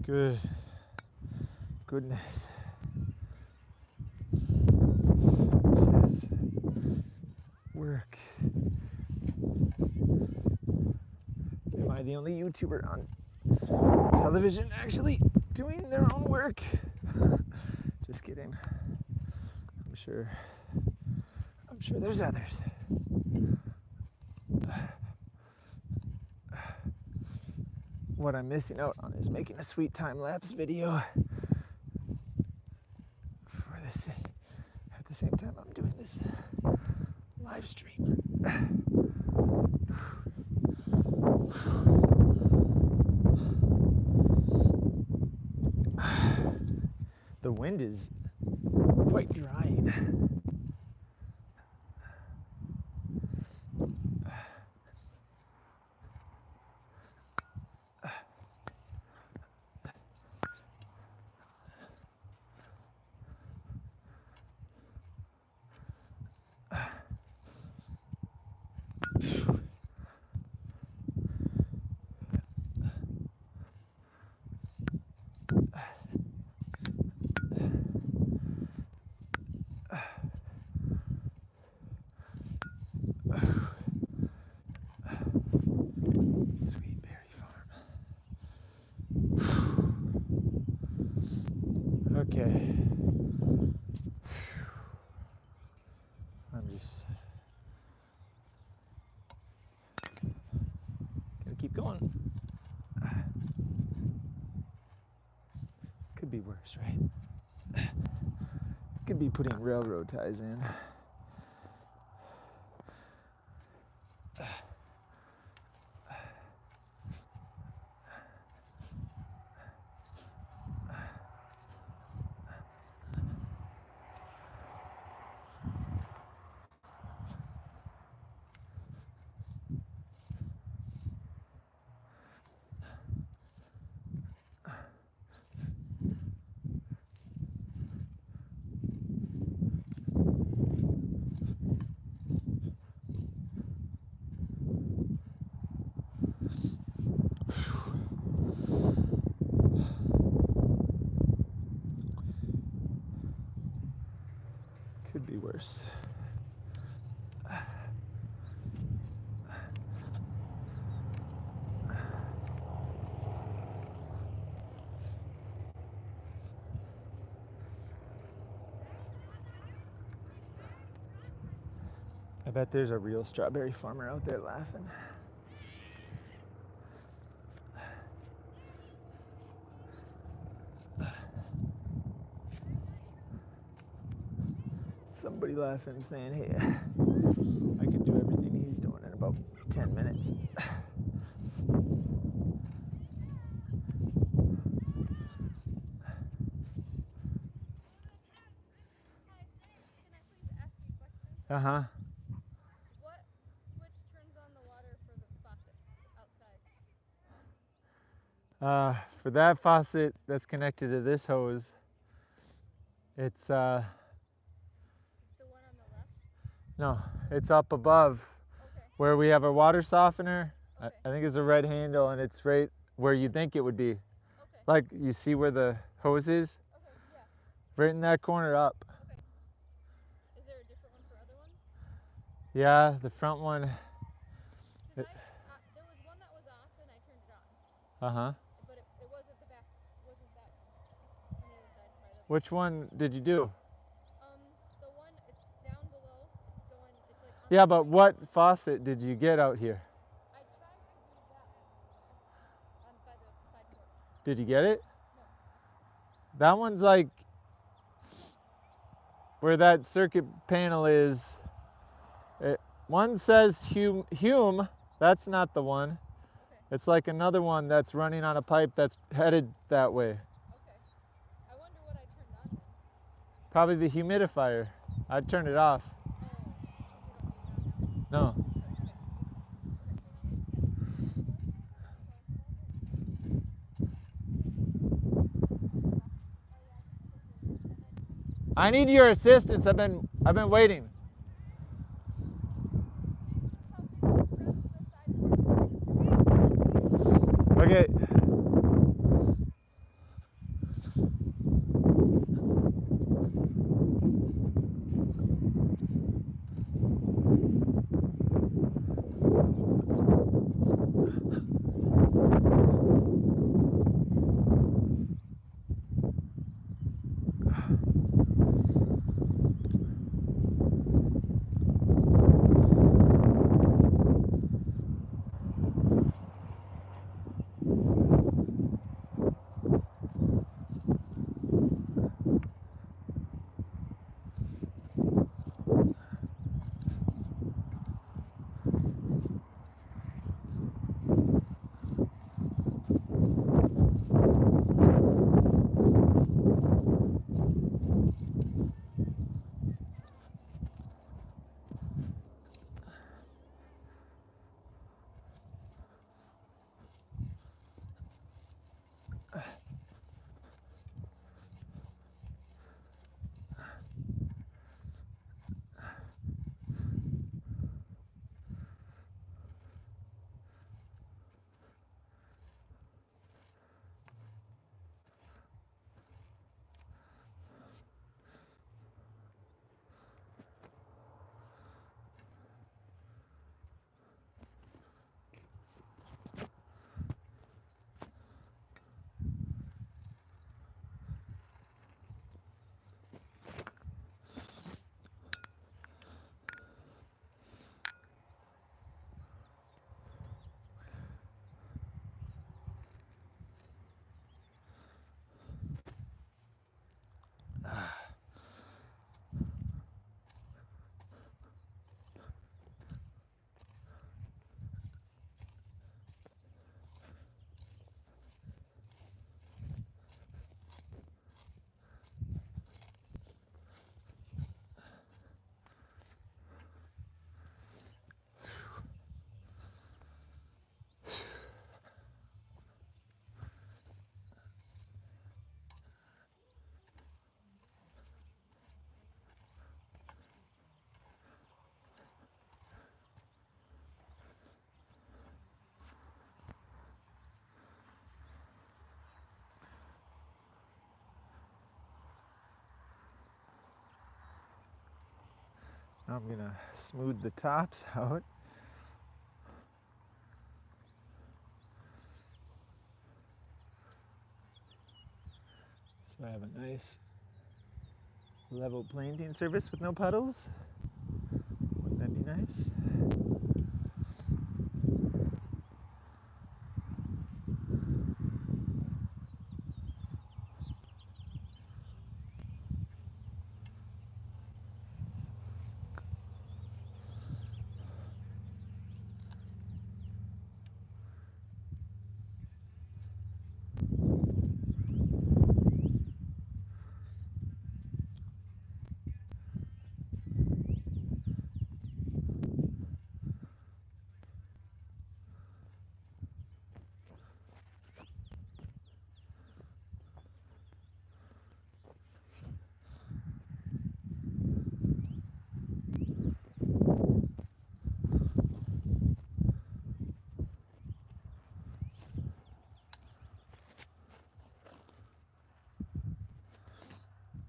Good. Goodness. This is work. Am I the only YouTuber on television actually doing their own work? Just kidding. I'm sure there's others. What I'm missing out on is making a sweet time-lapse video for this at the same time I'm doing this live stream. The wind is quite drying. be worse, right? Could be putting railroad ties in. Could be worse. I bet there's a real strawberry farmer out there laughing. Somebody laughing saying, hey, I can do everything he's doing in about 10 minutes. Uh-huh. What switch turns on the water for the faucets outside? For that faucet that's connected to this hose, it's Is the one on the left? no, it's up above Okay. where we have a water softener. Okay. I think it's a red handle, and it's right where you think it would be. Okay. Like, you see where the hose is? Okay. Yeah. Right in that corner up. Okay. Is there a different one for other ones? Yeah, the front one. Because there was one that was off and I turned it on, Uh-huh. but it wasn't the back. Wasn't that on the other side by the? Which one did you do? The one it's down below. It's going. It's like. On Yeah, the but right. what faucet did you get out here? I tried to do that on by the side porch. Did you get it? No. That one's like where that circuit panel is. One says Hume. That's not the one. Okay. It's like another one that's running on a pipe that's headed that way. Okay. I wonder what I turned on then. Probably the humidifier. I'd turn it off. Oh, we don't need that now. No. Okay. I need your assistance. I've been waiting. Okay. Now I'm gonna smooth the tops out. So I have a nice level planting surface with no puddles. Wouldn't that be nice?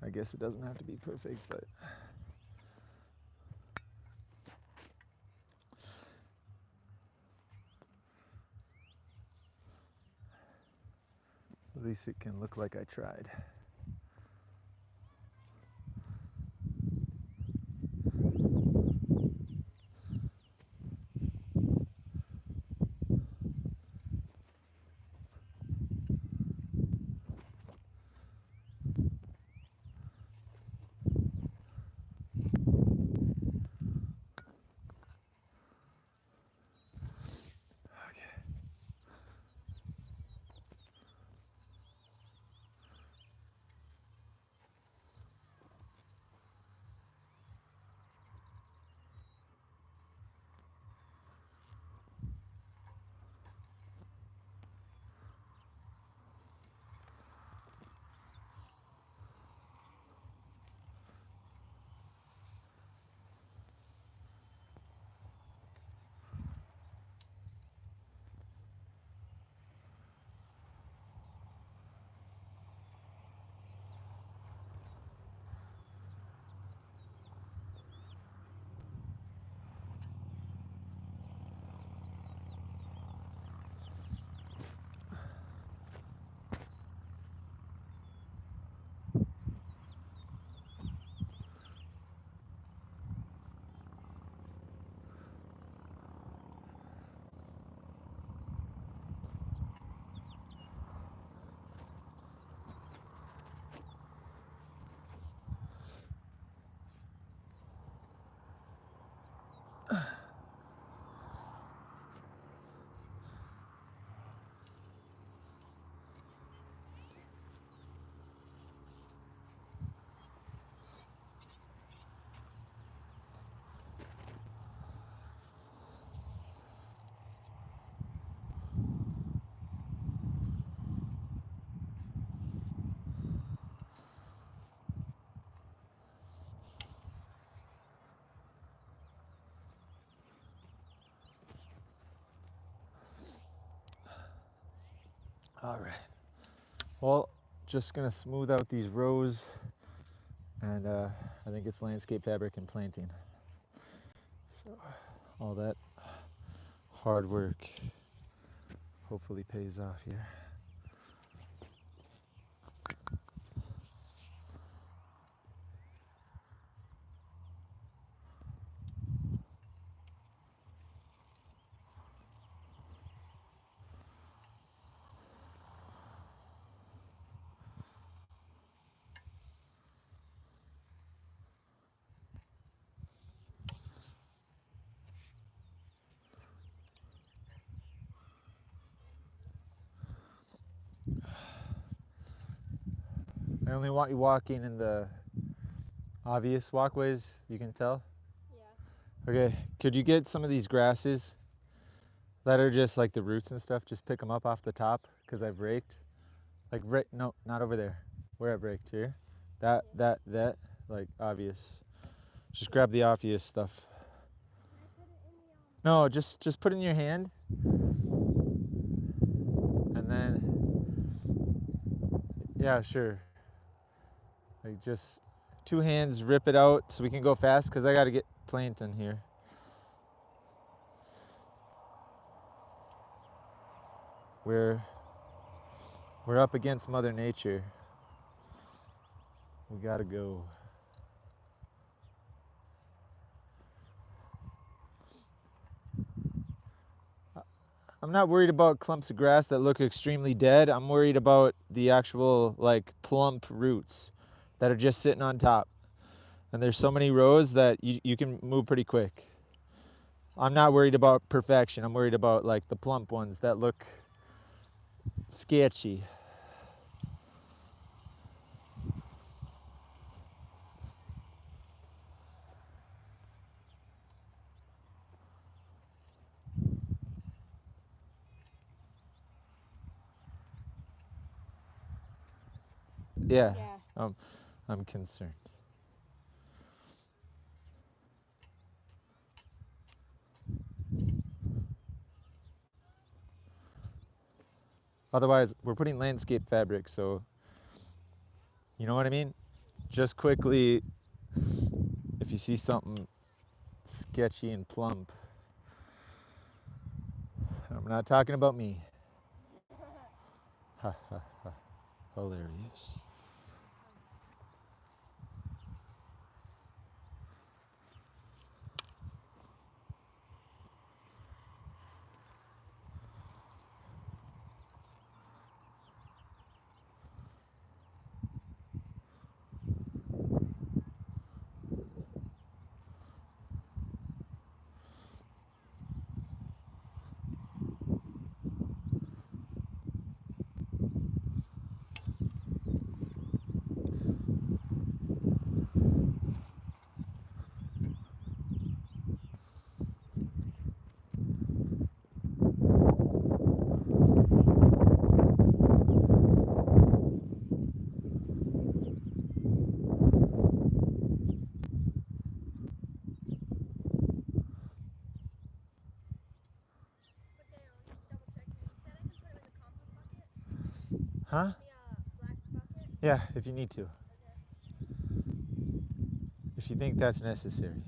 I guess it doesn't have to be perfect, but at least it can look like I tried. All right. Well, just gonna smooth out these rows, and I think it's landscape fabric and planting. So all that hard work hopefully pays off here. I only want you walking in the obvious walkways, you can tell. Yeah. Okay, could you get some of these grasses that are just like the roots and stuff, just pick them up off the top, because I've raked. Like, no, not over there, where I've raked here. That, like obvious. Just grab the obvious stuff. Can I put it in the No, just put it in your hand. And then, yeah, sure. Like just 2 hands, rip it out so we can go fast, because I gotta get plankton here. We're up against Mother Nature. We gotta go. I'm not worried about clumps of grass that look extremely dead. I'm worried about the actual like plump roots that are just sitting on top. And there's so many rows that you can move pretty quick. I'm not worried about perfection. I'm worried about like the plump ones that look sketchy. Yeah. Yeah. I'm concerned. Otherwise, we're putting landscape fabric, so you know what I mean? Just quickly, if you see something sketchy and plump, I'm not talking about me. Ha ha ha. Hilarious. But Dale, just double checking. You said I can put them in the compost bucket? Huh? Give me a black bucket? Yeah, if you need to. Okay. If you think that's necessary.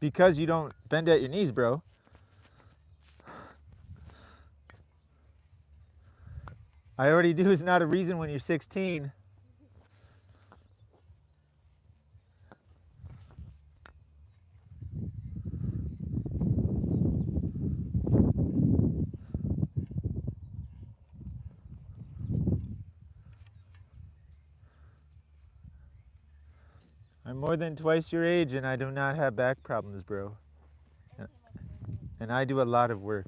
because you don't bend at your knees, bro. I already do is not a reason when you're 16. I'm more than twice your age and I do not have back problems, bro. And I do a lot of work.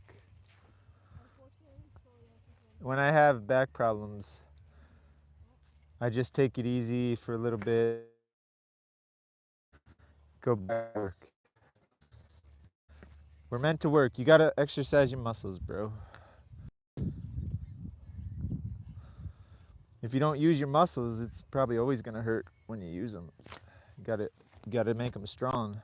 When I have back problems, I just take it easy for a little bit, go back to work. We're meant to work. You gotta exercise your muscles, bro. If you don't use your muscles, it's probably always gonna hurt when you use them. You gotta make them strong.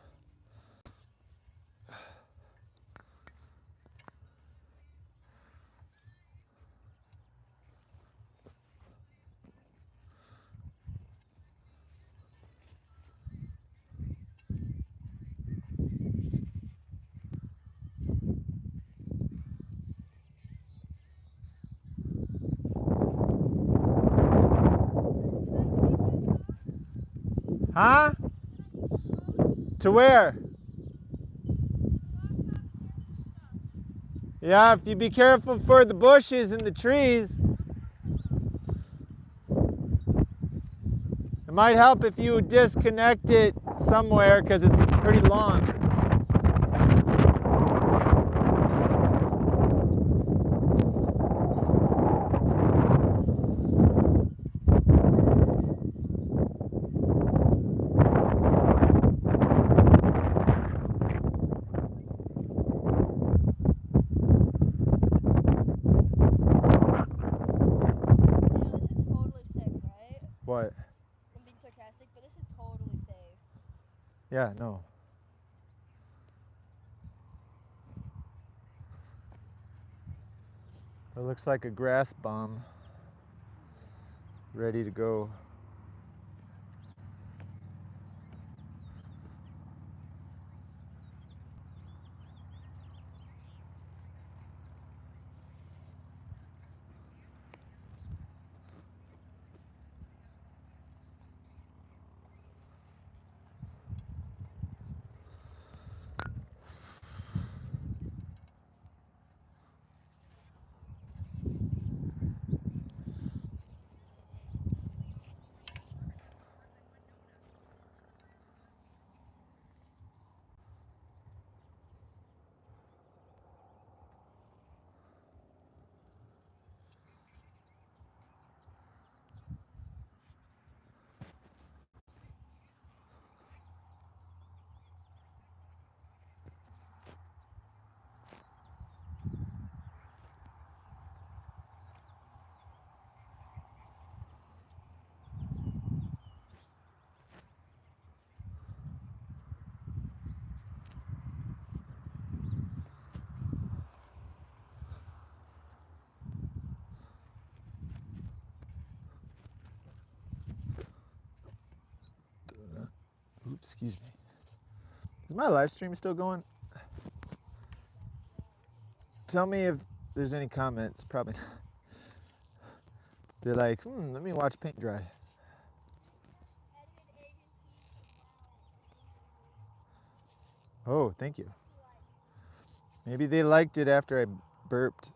Huh? To where? Yeah, if you be careful for the bushes and the trees. It might help if you disconnect it somewhere because it's pretty long. What? I'm being sarcastic, but this is totally safe. Yeah, no. It looks like a grass bomb ready to go. Oops, excuse me. Is my live stream still going? Tell me if there's any comments. Probably not. They're like, let me watch paint dry. Oh, thank you. Maybe they liked it after I burped.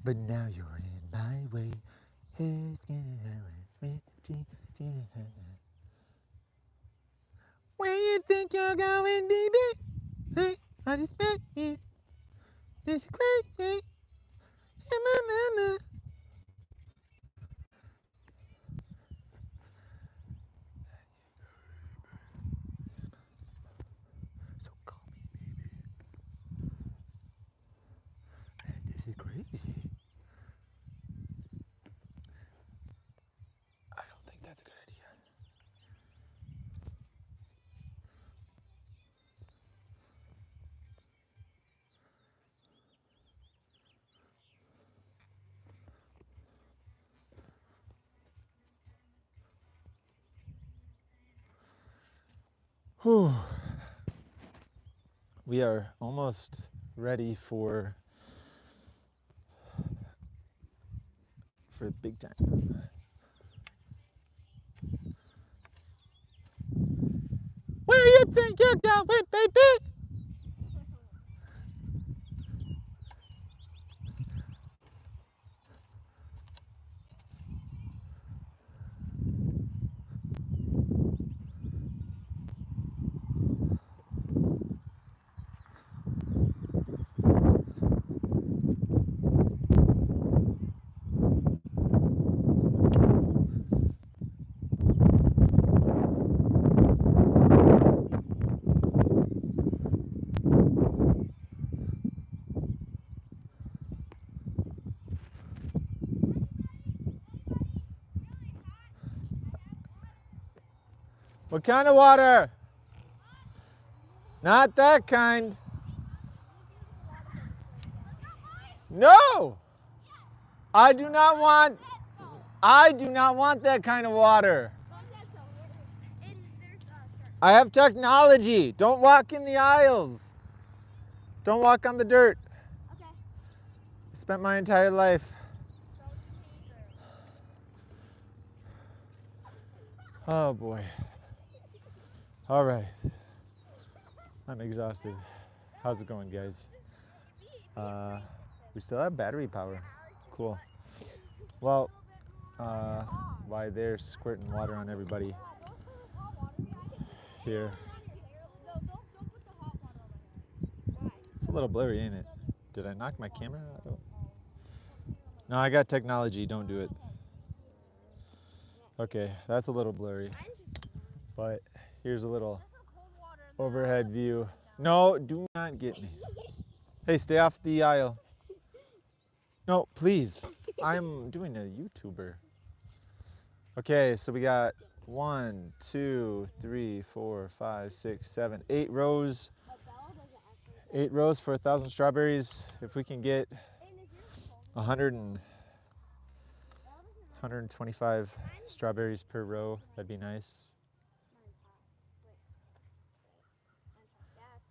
But now you're in my way. Where you think you're going, baby? Hey, I just met you. This is crazy. Hey, mama. crazy. I don't think that's a good idea. Whew. We are almost ready for big time. Where you think you're going, baby? What kind of water? Not that kind. No! I do not want that kind of water. Mom said so. And there's sharks. I have technology. Don't walk in the aisles. Don't walk on the dirt. Okay. I spent my entire life. Don't me either. Oh boy. All right. I'm exhausted. How's it going, guys? We still have battery power. Cool. Well, why they're squirting water on everybody here. No, don't put the hot water on my hair. Why? It's a little blurry, ain't it? Did I knock my camera out? No, I got technology. Don't do it. Okay, that's a little blurry. But here's a little overhead view. No, do not get me. Hey, stay off the aisle. No, please. I'm doing a YouTuber. Okay, so we got 1, 2, 3, 4, 5, 6, 7, 8 rows. 8 rows for 1,000 strawberries. If we can get 125 strawberries per row, that'd be nice.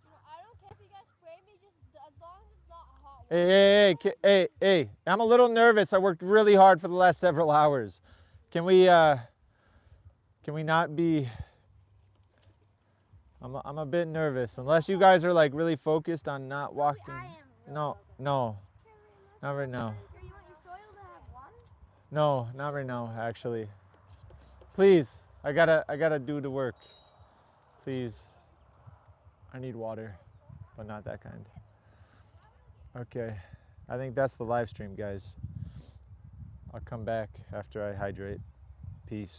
I don't care if you guys spray me, just as long as it's not hot water. Hey, I'm a little nervous. I worked really hard for the last several hours. Can we not be, I'm a bit nervous. Unless you guys are like really focused on not walking. I am really No, focused. no, not right now. Sure, you want your soil to have water? No, not right now, actually. Please, I gotta do the work. Please. I need water, but not that kind. Okay, I think that's the live stream, guys. I'll come back after I hydrate. Peace.